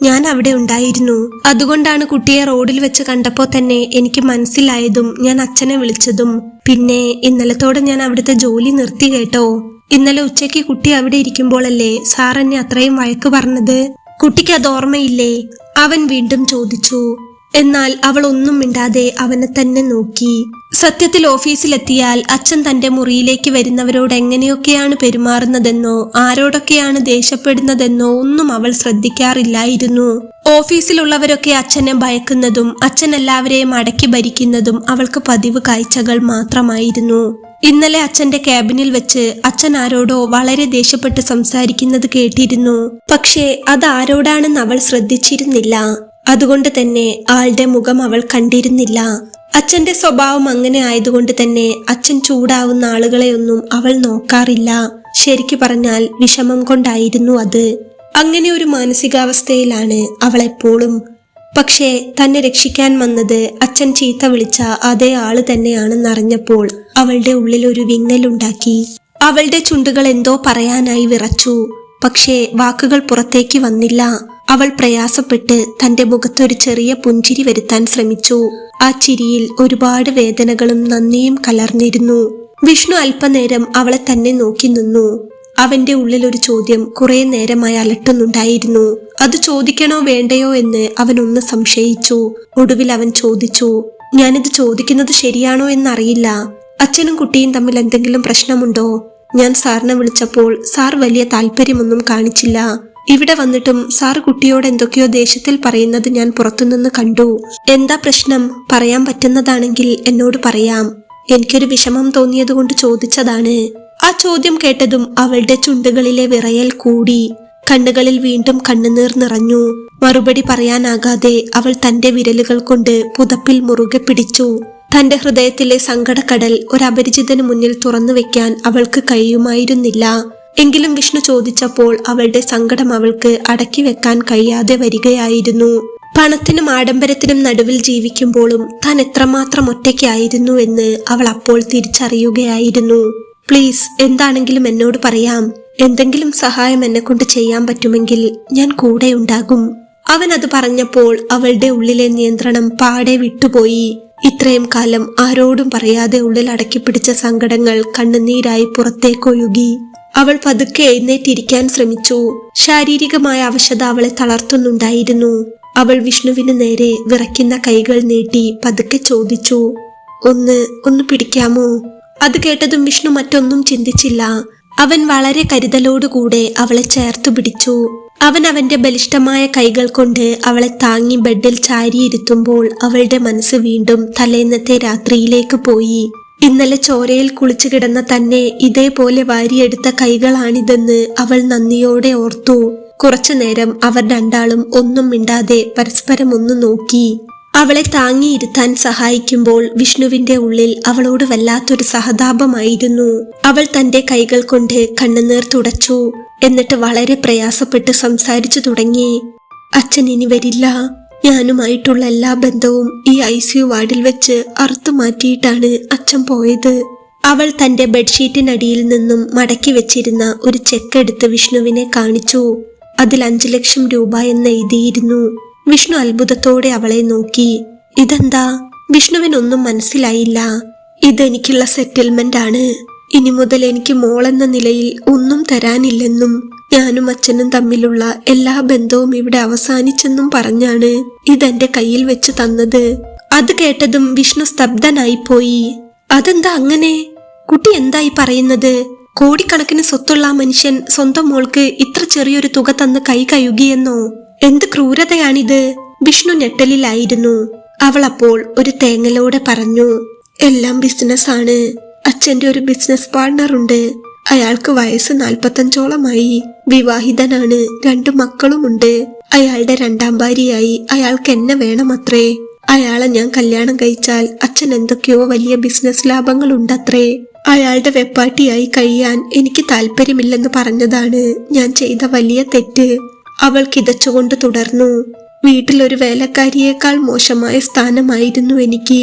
ഞാൻ അവിടെ ഉണ്ടായിരുന്നു. അതുകൊണ്ടാണ് കുട്ടിയെ റോഡിൽ വെച്ച് കണ്ടപ്പോൾ തന്നെ എനിക്ക് മനസ്സിലായതും ഞാൻ അച്ഛനെ വിളിച്ചതും. പിന്നെ ഇന്നലത്തോടെ ഞാൻ അവിടുത്തെ ജോലി നിർത്തി കേട്ടോ. ഇന്നലെ ഉച്ചയ്ക്ക് കുട്ടി അവിടെ ഇരിക്കുമ്പോഴല്ലേ സാർ എന്നെ അത്രയും വഴക്ക് പറഞ്ഞത്? കുട്ടിക്ക് അത് ഓർമ്മയില്ലേ? അവൻ വീണ്ടും ചോദിച്ചു. എന്നാൽ അവൾ ഒന്നും മിണ്ടാതെ അവനെ തന്നെ നോക്കി. സത്യത്തിൽ ഓഫീസിലെത്തിയാൽ അച്ഛൻ തന്റെ മുറിയിലേക്ക് വരുന്നവരോട് എങ്ങനെയൊക്കെയാണ് പെരുമാറുന്നതെന്നോ ആരോടൊക്കെയാണ് ദേഷ്യപ്പെടുന്നതെന്നോ ഒന്നും അവൾ ശ്രദ്ധിക്കാറില്ലായിരുന്നു. ഓഫീസിലുള്ളവരൊക്കെ അച്ഛനെ ഭയക്കുന്നതും അച്ഛൻ എല്ലാവരെയും അടക്കി ഭരിക്കുന്നതും അവൾക്ക് പതിവ് കാഴ്ചകൾ മാത്രമായിരുന്നു. ഇന്നലെ അച്ഛന്റെ ക്യാബിനിൽ വെച്ച് അച്ഛൻ ആരോടോ വളരെ ദേഷ്യപ്പെട്ട് സംസാരിക്കുന്നത് കേട്ടിരുന്നു. പക്ഷേ അത് ആരോടാണെന്ന് അവൾ ശ്രദ്ധിച്ചിരുന്നില്ല. അതുകൊണ്ട് തന്നെ ആളുടെ മുഖം അവൾ കണ്ടിരുന്നില്ല. അച്ഛന്റെ സ്വഭാവം അങ്ങനെ ആയതുകൊണ്ട് തന്നെ അച്ഛൻ ചൂടാവുന്ന ആളുകളെയൊന്നും അവൾ നോക്കാറില്ല. ശരിക്കു പറഞ്ഞാൽ വിഷമം കൊണ്ടായിരുന്നു അത്. അങ്ങനെ ഒരു മാനസികാവസ്ഥയിലാണ് അവൾ എപ്പോഴും. പക്ഷേ തന്നെ രക്ഷിക്കാൻ വന്നത് അച്ഛൻ ചീത്ത വിളിച്ച അതേ ആള് തന്നെയാണെന്നറിഞ്ഞപ്പോൾ അവളുടെ ഉള്ളിൽ ഒരു വിങ്ങലുണ്ടാക്കി. അവളുടെ ചുണ്ടുകൾ എന്തോ പറയാനായി വിറച്ചു. പക്ഷേ വാക്കുകൾ പുറത്തേക്ക് വന്നില്ല. അവൾ പ്രയാസപ്പെട്ട് തന്റെ മുഖത്തൊരു ചെറിയ പുഞ്ചിരി വരുത്താൻ ശ്രമിച്ചു. ആ ചിരിയിൽ ഒരുപാട് വേദനകളും നന്ദിയും കലർന്നിരുന്നു. വിഷ്ണു അല്പനേരം അവളെ തന്നെ നോക്കി നിന്നു. അവന്റെ ഉള്ളിൽ ഒരു ചോദ്യം കുറെ നേരമായി അലട്ടുന്നുണ്ടായിരുന്നു. അത് ചോദിക്കണോ വേണ്ടയോ എന്ന് അവൻ ഒന്ന് സംശയിച്ചു. ഒടുവിൽ അവൻ ചോദിച്ചു, ഞാനിത് ചോദിക്കുന്നത് ശരിയാണോ എന്നറിയില്ല. അച്ഛനും കുട്ടിയും തമ്മിൽ എന്തെങ്കിലും പ്രശ്നമുണ്ടോ? ഞാൻ സാറിനെ വിളിച്ചപ്പോൾ സാർ വലിയ താല്പര്യമൊന്നും കാണിച്ചില്ല. ഇവിടെ വന്നിട്ടും സാർ കുട്ടിയോട് എന്തൊക്കെയോ ദേഷ്യത്തിൽ പറയുന്നത് ഞാൻ പുറത്തുനിന്ന് കണ്ടു. എന്താ പ്രശ്നം? പറയാൻ പറ്റുന്നതാണെങ്കിൽ എന്നോട് പറയാം. എനിക്കൊരു വിഷമം തോന്നിയതുകൊണ്ട് ചോദിച്ചതാണ്. ആ ചോദ്യം കേട്ടതും അവളുടെ ചുണ്ടുകളിലെ വിറയൽ കൂടി. കണ്ണുകളിൽ വീണ്ടും കണ്ണുനീർ നിറഞ്ഞു. മറുപടി പറയാനാകാതെ അവൾ തന്റെ വിരലുകൾ കൊണ്ട് പുതപ്പിൽ മുറുകെ പിടിച്ചു. തന്റെ ഹൃദയത്തിലെ സങ്കടക്കടൽ ഒരപരിചിതന് മുന്നിൽ തുറന്നു വെക്കാൻ അവൾക്ക് കഴിയുമായിരുന്നില്ല. എങ്കിലും വിഷ്ണു ചോദിച്ചപ്പോൾ അവളുടെ സങ്കടം അവൾക്ക് അടക്കി വെക്കാൻ കഴിയാതെ വരികയായിരുന്നു. പണത്തിനും ആഡംബരത്തിനും നടുവിൽ ജീവിക്കുമ്പോഴും താൻ എത്രമാത്രം ഒറ്റയ്ക്കായിരുന്നു എന്ന് അവൾ അപ്പോൾ തിരിച്ചറിയുകയായിരുന്നു. പ്ലീസ്, എന്താണെങ്കിലും എന്നോട് പറയാം. എന്തെങ്കിലും സഹായം എന്നെ കൊണ്ട് ചെയ്യാൻ പറ്റുമെങ്കിൽ ഞാൻ കൂടെ ഉണ്ടാകും. അവൻ അത് പറഞ്ഞപ്പോൾ അവളുടെ ഉള്ളിലെ നിയന്ത്രണം പാടെ വിട്ടുപോയി. ഇത്രയും കാലം ആരോടും പറയാതെ ഉള്ളിൽ അടക്കിപ്പിടിച്ച സങ്കടങ്ങൾ കണ്ണുനീരായി പുറത്തേക്കൊഴുകി. അവൾ പതുക്കെ എഴുന്നേറ്റിരിക്കാൻ ശ്രമിച്ചു. ശാരീരികമായ അവശത അവളെ തളർത്തുന്നുണ്ടായിരുന്നു. അവൾ വിഷ്ണുവിന് നേരെ വിറയ്ക്കുന്ന കൈകൾ നീട്ടി പതുക്കെ ചോദിച്ചു, ഒന്ന് പിടിക്കാമോ? അത് കേട്ടതും വിഷ്ണു മറ്റൊന്നും ചിന്തിച്ചില്ല. അവൻ വളരെ കരുതലോടുകൂടെ അവളെ ചേർത്തു പിടിച്ചു. അവൻ അവന്റെ ബലിഷ്ഠമായ കൈകൾ കൊണ്ട് അവളെ താങ്ങി ബെഡിൽ ചാരിയിരുത്തുമ്പോൾ അവളുടെ മനസ്സ് വീണ്ടും തലേന്നത്തെ രാത്രിയിലേക്ക് പോയി. ഇന്നലെ ചോരയിൽ കുളിച്ചു കിടന്ന തന്നെ ഇതേപോലെ വാരിയെടുത്ത കൈകളാണിതെന്ന് അവൾ നന്ദിയോടെ ഓർത്തു. കുറച്ചുനേരം അവർ രണ്ടാളും ഒന്നും മിണ്ടാതെ പരസ്പരം ഒന്ന് നോക്കി. അവളെ താങ്ങിയിരുത്താൻ സഹായിക്കുമ്പോൾ വിഷ്ണുവിന്റെ ഉള്ളിൽ അവളോട് വല്ലാത്തൊരു സഹതാപമായിരുന്നു. അവൾ തന്റെ കൈകൾ കൊണ്ട് കണ്ണുനീർ തുടച്ചു. എന്നിട്ട് വളരെ പ്രയാസപ്പെട്ട് സംസാരിച്ചു തുടങ്ങി. അച്ഛൻ ഇനി വരില്ല. ഞാനുമായിട്ടുള്ള എല്ലാ ബന്ധവും ഈ ICU വാർഡിൽ വെച്ച് അറുത്തു മാറ്റിയിട്ടാണ് അച്ഛൻ പോയത്. അവൾ തന്റെ ബെഡ്ഷീറ്റിനടിയിൽ നിന്നും മടക്കി വെച്ചിരുന്ന ഒരു ചെക്ക് എടുത്ത് വിഷ്ണുവിനെ കാണിച്ചു. അതിൽ 5 ലക്ഷം രൂപ എന്ന് എഴുതിയിരുന്നു. വിഷ്ണു അത്ഭുതത്തോടെ അവളെ നോക്കി. ഇതെന്താ? വിഷ്ണുവിനൊന്നും മനസ്സിലായില്ല. ഇതെനിക്കുള്ള സെറ്റിൽമെന്റ് ആണ്. ഇനി മുതൽ എനിക്ക് മോളെന്ന നിലയിൽ ഒന്നും തരാനില്ലെന്നും ഞാനും അച്ഛനും തമ്മിലുള്ള എല്ലാ ബന്ധവും ഇവിടെ അവസാനിച്ചെന്നും പറഞ്ഞാണ് ഇതെന്റെ കയ്യിൽ വെച്ച് തന്നത്. അത് കേട്ടതും വിഷ്ണു സ്തബ്ധനായി പോയി. അതെന്താ അങ്ങനെ? കുട്ടി എന്തായി പറയുന്നത്? കോടിക്കണക്കിന് സ്വത്തുള്ള ആ മനുഷ്യൻ സ്വന്തം മോൾക്ക് ഇത്ര ചെറിയൊരു തുക തന്ന് കൈ കഴുകിയെന്നോ? എന്ത് ക്രൂരതയാണിത്? വിഷ്ണു ഞെട്ടലിലായിരുന്നു. അവൾ അപ്പോൾ ഒരു തേങ്ങലോടെ പറഞ്ഞു, എല്ലാം ബിസിനസ്സാണ്. അച്ഛന്റെ ഒരു ബിസിനസ് പാർട്ണർ ഉണ്ട്. അയാൾക്ക് വയസ്സ് 45ഓളമായി. വിവാഹിതനാണ്. 2 മക്കളുമുണ്ട്. അയാളുടെ 2ാം ഭാര്യയായി അയാൾക്ക് എന്നെ വേണമത്രേ. അയാളെ ഞാൻ കല്യാണം കഴിച്ചാൽ അച്ഛൻ എന്തൊക്കെയോ വലിയ ബിസിനസ് ലാഭങ്ങൾ ഉണ്ടത്രേ. അയാളുടെ വെപ്പാട്ടിയായി കഴിയാൻ എനിക്ക് താല്പര്യമില്ലെന്ന് പറഞ്ഞതാണ് ഞാൻ ചെയ്ത വലിയ തെറ്റ്. അവൾ കിതച്ചുകൊണ്ട് തുടർന്നു. വീട്ടിലൊരു വേലക്കാരിയേക്കാൾ മോശമായ സ്ഥാനമായിരുന്നു എനിക്ക്.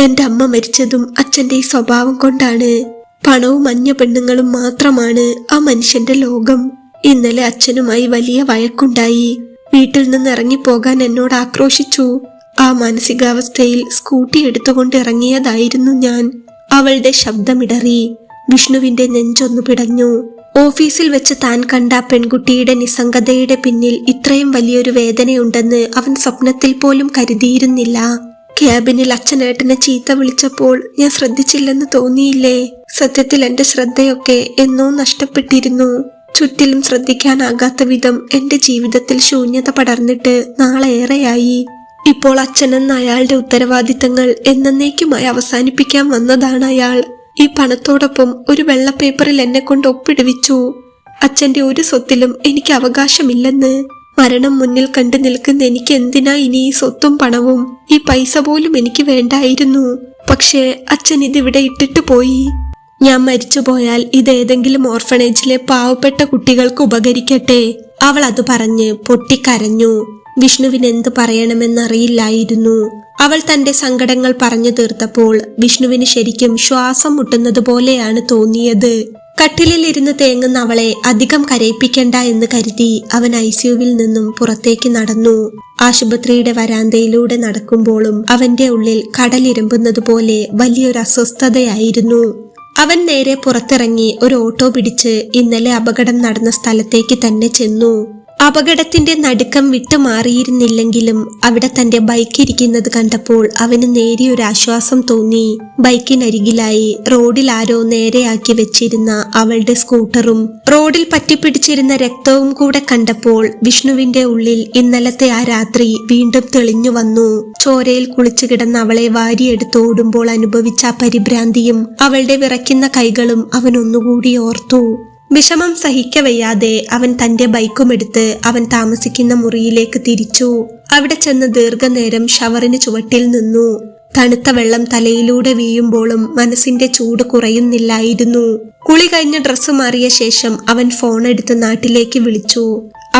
എന്റെ അമ്മ മരിച്ചതും അച്ഛന്റെ ഈ സ്വഭാവം കൊണ്ടാണ്. പണവും മഞ്ഞ പെണ്ണുങ്ങളും മാത്രമാണ് ആ മനുഷ്യന്റെ ലോകം. ഇന്നലെ അച്ഛനുമായി വലിയ വഴക്കുണ്ടായി. വീട്ടിൽ നിന്ന് ഇറങ്ങിപ്പോകാൻ എന്നോട് ആക്രോശിച്ചു. ആ മാനസികാവസ്ഥയിൽ സ്കൂട്ടി എടുത്തുകൊണ്ട് ഇറങ്ങിയതായിരുന്നു ഞാൻ. അവളുടെ ശബ്ദമിടറി. വിഷ്ണുവിന്റെ നെഞ്ചൊന്നു പിടഞ്ഞു. ഓഫീസിൽ വെച്ച് താൻ കണ്ട പെൺകുട്ടിയുടെ നിസ്സംഗതയുടെ പിന്നിൽ ഇത്രയും വലിയൊരു വേദനയുണ്ടെന്ന് അവൻ സ്വപ്നത്തിൽ പോലും കരുതിയിരുന്നില്ല. ക്യാബിനിൽ അച്ഛനേട്ടനെ ചീത്ത വിളിച്ചപ്പോൾ ഞാൻ ശ്രദ്ധിച്ചില്ലെന്ന് തോന്നിയില്ലേ? സത്യത്തിൽ എന്റെ ശ്രദ്ധയൊക്കെ എന്നോ നഷ്ടപ്പെട്ടിരുന്നു. ചുറ്റിലും ശ്രദ്ധിക്കാനാകാത്ത വിധം എന്റെ ജീവിതത്തിൽ ശൂന്യത പടർന്നിട്ട് നാളേറെയായി. ഇപ്പോൾ അച്ഛനെന്ന അയാളുടെ ഉത്തരവാദിത്തങ്ങൾ എന്നേക്കുമായി അവസാനിപ്പിക്കാൻ വന്നതാണ് അയാൾ. ഈ പണത്തോടൊപ്പം ഒരു വെള്ള പേപ്പറിൽ എന്നെ കൊണ്ട് ഒപ്പിടുവിച്ചു. അച്ഛന്റെ ഒരു സ്വത്തിലും എനിക്ക് അവകാശമില്ലെന്ന്. മരണം മുന്നിൽ കണ്ടു നിൽക്കുന്ന എനിക്ക് എന്തിനാ ഇനി ഈ സ്വത്തും പണവും? ഈ പൈസ പോലും എനിക്ക് വേണ്ടായിരുന്നു. പക്ഷേ അച്ഛൻ ഇതിവിടെ ഇട്ടിട്ട് പോയി. ഞാൻ മരിച്ചുപോയാൽ ഇതേതെങ്കിലും ഓർഫണേജിലെ പാവപ്പെട്ട കുട്ടികൾക്ക് ഉപകരിക്കട്ടെ. അവൾ അത് പറഞ്ഞ് പൊട്ടിക്കരഞ്ഞു. വിഷ്ണുവിന് എന്ത് പറയണമെന്നറിയില്ലായിരുന്നു. അവൾ തന്റെ സങ്കടങ്ങൾ പറഞ്ഞു തീർത്തപ്പോൾ വിഷ്ണുവിന് ശരിക്കും ശ്വാസം മുട്ടുന്നത് പോലെയാണ് തോന്നിയത്. കട്ടിലിൽ ഇരുന്ന് തേങ്ങുന്ന അവളെ അധികം കരയിപ്പിക്കണ്ട എന്ന് കരുതി അവൻ ICUവിൽ നിന്നും പുറത്തേക്ക് നടന്നു. ആശുപത്രിയുടെ വരാന്തയിലൂടെ നടക്കുമ്പോഴും അവന്റെ ഉള്ളിൽ കടലിരമ്പുന്നത് പോലെ വലിയൊരു അസ്വസ്ഥതയായിരുന്നു. അവൻ നേരെ പുറത്തിറങ്ങി ഒരു ഓട്ടോ പിടിച്ച് ഇന്നലെ അപകടം നടന്ന സ്ഥലത്തേക്ക് തന്നെ ചെന്നു. അപകടത്തിന്റെ നടുക്കം വിട്ടുമാറിയിരുന്നില്ലെങ്കിലും അവിടെ തന്റെ ബൈക്ക് ഇരിക്കുന്നത് കണ്ടപ്പോൾ അവന് നേരിയൊരു ആശ്വാസം തോന്നി. ബൈക്കിനരികിലായി റോഡിൽ ആരോ നേരെയാക്കി വെച്ചിരുന്ന അവളുടെ സ്കൂട്ടറും റോഡിൽ പറ്റിപ്പിടിച്ചിരുന്ന രക്തവും കൂടെ കണ്ടപ്പോൾ വിഷ്ണുവിന്റെ ഉള്ളിൽ ഇന്നലത്തെ ആ രാത്രി വീണ്ടും തെളിഞ്ഞു വന്നു. ചോരയിൽ കുളിച്ചു കിടന്ന അവളെ വാരിയെടുത്ത് ഓടുമ്പോൾ അനുഭവിച്ച ആ പരിഭ്രാന്തിയും അവളുടെ വിറയ്ക്കുന്ന കൈകളും അവൻ ഒന്നുകൂടി ഓർത്തു. വിഷമം സഹിക്കവയ്യാതെ അവൻ തന്റെ ബൈക്കുമെടുത്ത് അവൻ താമസിക്കുന്ന മുറിയിലേക്ക് തിരിച്ചു. അവിടെ ചെന്ന് ദീർഘനേരം ഷവറിന് ചുവട്ടിൽ നിന്നു. തണുത്ത വെള്ളം തലയിലൂടെ വീഴുമ്പോഴും മനസ്സിന്റെ ചൂട് കുറയുന്നില്ലായിരുന്നു. കുളി കഴിഞ്ഞ് ഡ്രസ്സ് മാറിയ ശേഷം അവൻ ഫോൺ എടുത്ത് നാട്ടിലേക്ക് വിളിച്ചു.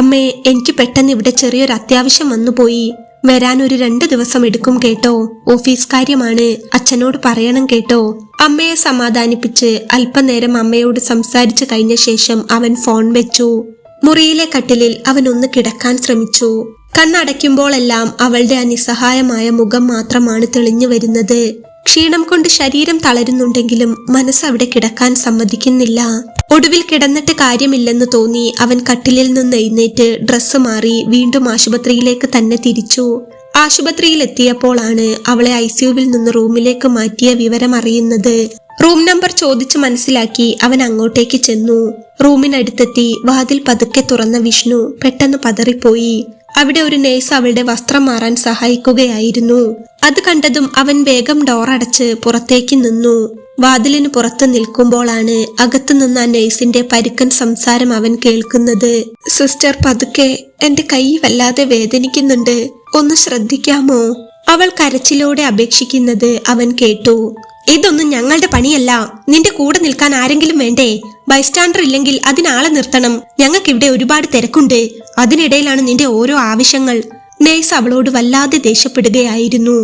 അമ്മേ, എനിക്ക് പെട്ടെന്ന് ഇവിടെ ചെറിയൊരു അത്യാവശ്യം വന്നുപോയി. വരാൻ ഒരു 2 ദിവസം എടുക്കും കേട്ടോ. ഓഫീസ് കാര്യമാണ്. അച്ഛനോട് പറയണം കേട്ടോ. അമ്മയെ സമാധാനിപ്പിച്ച് അല്പനേരം അമ്മയോട് സംസാരിച്ചു കഴിഞ്ഞ ശേഷം അവൻ ഫോൺ വെച്ചു. മുറിയിലെ കട്ടിലിൽ അവൻ ഒന്ന് കിടക്കാൻ ശ്രമിച്ചു. കണ്ണടയ്ക്കുമ്പോഴെല്ലാം അവളുടെ ആ നിസ്സഹായമായ മുഖം മാത്രമാണ് തെളിഞ്ഞു വരുന്നത്. ക്ഷീണം കൊണ്ട് ശരീരം തളരുന്നുണ്ടെങ്കിലും മനസ്സ് അവിടെ കിടക്കാൻ സമ്മതിക്കുന്നില്ല. ഒടുവിൽ കിടന്നിട്ട് കാര്യമില്ലെന്ന് തോന്നി അവൻ കട്ടിലിൽ നിന്ന് എഴുന്നേറ്റ് ഡ്രസ്സ് മാറി വീണ്ടും ആശുപത്രിയിലേക്ക് തന്നെ തിരിച്ചു. ആശുപത്രിയിൽ എത്തിയപ്പോഴാണ് അവളെ ICUവിൽ നിന്ന് റൂമിലേക്ക് മാറ്റിയ വിവരം അറിയുന്നത്. റൂം നമ്പർ ചോദിച്ചു മനസ്സിലാക്കി അവൻ അങ്ങോട്ടേക്ക് ചെന്നു. റൂമിനടുത്തെത്തി വാതിൽ പതുക്കെ തുറന്ന വിഷ്ണു പെട്ടെന്ന് പതറിപ്പോയി. അവിടെ ഒരു നേഴ്സ് അവളുടെ വസ്ത്രം മാറാൻ സഹായിക്കുകയായിരുന്നു. അത് കണ്ടതും അവൻ വേഗം ഡോറടച്ച് പുറത്തേക്ക് നിന്നു. വാതിലിന് പുറത്ത് നിൽക്കുമ്പോഴാണ് അകത്തു നിന്ന് ആ നേഴ്സിന്റെ പരുക്കൻ സംസാരം അവൻ കേൾക്കുന്നത്. സിസ്റ്റർ, പതുക്കെ, എന്റെ കൈ വല്ലാതെ വേദനിക്കുന്നുണ്ട്, ഒന്ന് ശ്രദ്ധിക്കാമോ? അവൾ കരച്ചിലോടെ അപേക്ഷിക്കുന്നത് അവൻ കേട്ടു. ഇതൊന്നും ഞങ്ങളുടെ പണിയല്ല. നിന്റെ കൂടെ നിൽക്കാൻ ആരെങ്കിലും വേണ്ടേ? ബൈസ്റ്റാൻഡർ ഇല്ലെങ്കിൽ അതിനാളെ നിർത്തണം. ഞങ്ങൾക്കിവിടെ ഒരുപാട് തിരക്കുണ്ട്. അതിനിടയിലാണ് നിന്റെ ഓരോ ആവശ്യങ്ങൾ. നേഴ്സ് അവളോട് വല്ലാതെ ദേഷ്യപ്പെടുകയായിരുന്നു.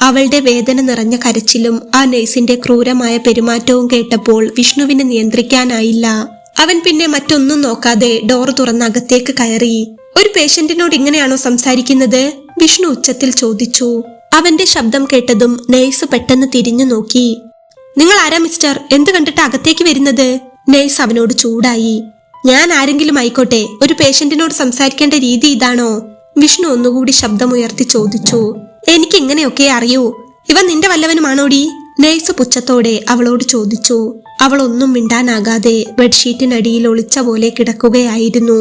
അവളുടെ വേദന നിറഞ്ഞ കരച്ചിലും ആ നേഴ്സിന്റെ ക്രൂരമായ പെരുമാറ്റവും കേട്ടപ്പോൾ വിഷ്ണുവിനെ നിയന്ത്രിക്കാനായില്ല. അവൻ പിന്നെ മറ്റൊന്നും നോക്കാതെ ഡോർ തുറന്ന് അകത്തേക്ക് കയറി. ഒരു പേഷ്യന്റിനോട് ഇങ്ങനെയാണോ സംസാരിക്കുന്നത്? വിഷ്ണു ഉച്ചത്തിൽ ചോദിച്ചു. അവന്റെ ശബ്ദം കേട്ടതും നേഴ്സ് പെട്ടെന്ന് തിരിഞ്ഞു നോക്കി. നിങ്ങൾ ആരാ മിസ്റ്റർ? എന്ത് കണ്ടിട്ട് അകത്തേക്ക് വരുന്നത്? നേഴ്സ് അവനോട് ചൂടായി. ഞാൻ ആരെങ്കിലും ആയിക്കോട്ടെ, ഒരു പേഷ്യന്റിനോട് സംസാരിക്കേണ്ട രീതി ഇതാണോ? വിഷ്ണു ഒന്നുകൂടി ശബ്ദമുയർത്തി ചോദിച്ചു. എനിക്ക് ഇങ്ങനെയൊക്കെ അറിയൂ. ഇവ നിന്റെ വല്ലവനുമാണോടി? നേഴ്സ് പുച്ഛത്തോടെ അവളോട് ചോദിച്ചു. അവൾ ഒന്നും മിണ്ടാനാകാതെ ബെഡ്ഷീറ്റിനടിയിൽ ഒളിച്ച പോലെ കിടക്കുകയായിരുന്നു.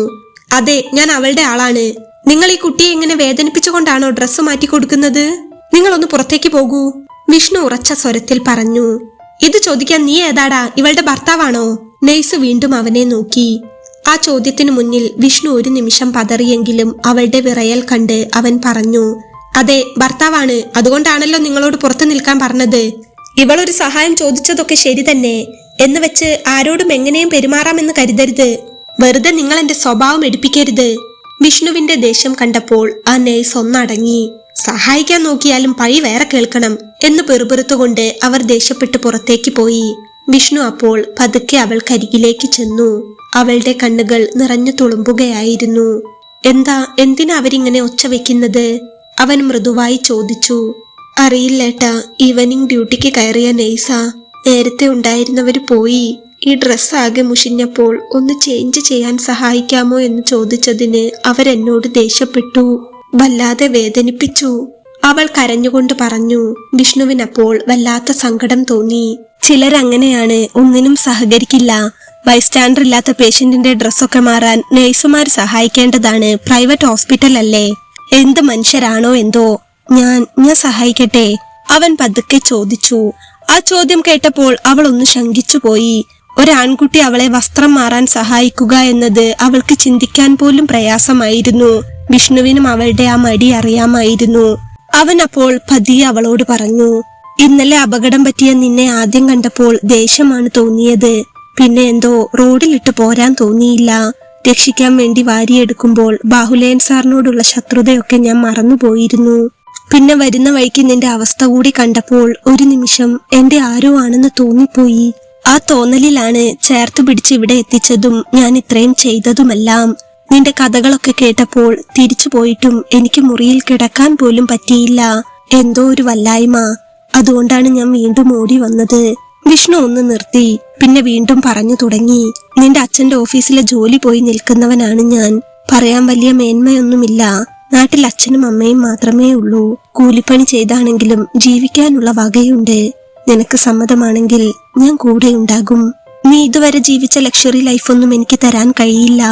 അതെ, ഞാൻ അവളുടെ ആളാണ്. നിങ്ങൾ ഈ കുട്ടിയെ ഇങ്ങനെ വേദനിപ്പിച്ചുകൊണ്ടാണോ ഡ്രസ്സ് മാറ്റി കൊടുക്കുന്നത്? നിങ്ങളൊന്ന് പുറത്തേക്ക് പോകൂ, വിഷ്ണു ഉറച്ച സ്വരത്തിൽ പറഞ്ഞു. ഇത് ചോദിക്കാൻ നീ ഏതാടാ? ഇവളുടെ ഭർത്താവാണോ? നേഴ്സ് വീണ്ടും അവനെ നോക്കി. ആ ചോദ്യത്തിനു മുന്നിൽ വിഷ്ണു ഒരു നിമിഷം പതറിയെങ്കിലും അവളുടെ വിറയൽ കണ്ട് അവൻ പറഞ്ഞു. അതെ, ഭർത്താവാണ്. അതുകൊണ്ടാണല്ലോ നിങ്ങളോട് പുറത്തു നിൽക്കാൻ പറഞ്ഞത്. ഇവളൊരു സഹായം ചോദിച്ചതൊക്കെ ശരി തന്നെ. എന്ന് വെച്ച് ആരോടും എങ്ങനെയും പെരുമാറാമെന്ന് കരുതരുത്. വെറുതെ നിങ്ങൾ എന്റെ സ്വഭാവം എടുപ്പിക്കരുത്. വിഷ്ണുവിന്റെ ദേഷ്യം കണ്ടപ്പോൾ ആ നേഴ്സ് ഒന്നടങ്ങി. സഹായിക്കാൻ നോക്കിയാലും പഴി വേറെ കേൾക്കണം എന്ന് പെറുപെറുത്തുകൊണ്ട് അവർ ദേഷ്യപ്പെട്ട് പുറത്തേക്ക് പോയി. വിഷ്ണു അപ്പോൾ പതുക്കെ അവൾക്കരികിലേക്ക് ചെന്നു. അവളുടെ കണ്ണുകൾ നിറഞ്ഞു തുളുമ്പുകയായിരുന്നു. എന്തിനാ അവരിങ്ങനെ ഒച്ച വെക്കുന്നത്? അവൻ മൃദുവായി ചോദിച്ചു. അറിയില്ലേട്ടാ, ഈവനിങ് ഡ്യൂട്ടിക്ക് കയറിയ നേഴ്സാ. നേരത്തെ ഉണ്ടായിരുന്നവര് പോയി. ഈ ഡ്രസ്സ് ആകെ മുഷിഞ്ഞപ്പോൾ ഒന്ന് ചേഞ്ച് ചെയ്യാൻ സഹായിക്കാമോ എന്ന് ചോദിച്ചതിന് അവരെന്നോട് ദേഷ്യപ്പെട്ടു. വല്ലാതെ വേദനിപ്പിച്ചു. അവൾ കരഞ്ഞുകൊണ്ട് പറഞ്ഞു. വിഷ്ണുവിനപ്പോൾ വല്ലാത്ത സങ്കടം തോന്നി. ചിലരങ്ങനെയാണ്, ഒന്നിനും സഹകരിക്കില്ല. ബൈസ്റ്റാൻഡർ ഇല്ലാത്ത പേഷ്യന്റിന്റെ ഡ്രസ്സൊക്കെ മാറാൻ നഴ്സുമാർ സഹായിക്കേണ്ടതാണ്. പ്രൈവറ്റ് ഹോസ്പിറ്റൽ അല്ലേ? എന്ത് മനുഷ്യരാണോ എന്തോ. ഞാൻ സഹായിക്കട്ടെ? അവൻ പതുക്കെ ചോദിച്ചു. ആ ചോദ്യം കേട്ടപ്പോൾ അവൾ ഒന്ന് ശങ്കിച്ചു പോയി. ഒരാൺകുട്ടി അവളെ വസ്ത്രം മാറാൻ സഹായിക്കുക എന്നത് അവൾക്ക് ചിന്തിക്കാൻ പോലും പ്രയാസമായിരുന്നു. വിഷ്ണുവിനും അവളുടെ ആ മടി അറിയാമായിരുന്നു. അവൻ അപ്പോൾ പതിയെ അവളോട് പറഞ്ഞു. ഇന്നലെ അപകടം പറ്റിയ നിന്നെ ആദ്യം കണ്ടപ്പോൾ ദേഷ്യമാണ് തോന്നിയത്. പിന്നെ എന്തോ റോഡിലിട്ട് പോരാൻ തോന്നിയില്ല. രക്ഷിക്കാൻ വേണ്ടി വാരിയെടുക്കുമ്പോൾ ബാഹുലേൻ സാറിനോടുള്ള ശത്രുതയൊക്കെ ഞാൻ മറന്നുപോയിരുന്നു. പിന്നെ വരുന്ന വഴിക്ക് നിന്റെ അവസ്ഥ കൂടി കണ്ടപ്പോൾ ഒരു നിമിഷം എന്റെ ആരോ ആണെന്ന് തോന്നിപ്പോയി. ആ തോന്നലിലാണ് ചേർത്ത് പിടിച്ച് ഇവിടെ എത്തിച്ചതും ഞാൻ ഇത്രയും ചെയ്തതുമെല്ലാം. നിന്റെ കഥകളൊക്കെ കേട്ടപ്പോൾ തിരിച്ചു പോയിട്ടും എനിക്ക് മുറിയിൽ കിടക്കാൻ പോലും പറ്റിയില്ല. എന്തോ ഒരു വല്ലായ്മ. അതുകൊണ്ടാണ് ഞാൻ വീണ്ടും ഓടി വന്നത്. വിഷ്ണു ഒന്ന് നിർത്തി. പിന്നെ വീണ്ടും പറഞ്ഞു തുടങ്ങി. നിന്റെ അച്ഛന്റെ ഓഫീസിലെ ജോലി പോയി നിൽക്കുന്നവനാണ് ഞാൻ. പറയാൻ വലിയ മേന്മയൊന്നുമില്ല. നാട്ടിൽ അച്ഛനും അമ്മയും മാത്രമേ ഉള്ളൂ. കൂലിപ്പണി ചെയ്താണെങ്കിലും ജീവിക്കാനുള്ള വകയുണ്ട്. നിനക്ക് സമ്മതമാണെങ്കിൽ ഞാൻ കൂടെ ഉണ്ടാകും. നീ ഇതുവരെ ജീവിച്ച ലക്ഷറി ലൈഫൊന്നും എനിക്ക് തരാൻ കഴിയില്ല.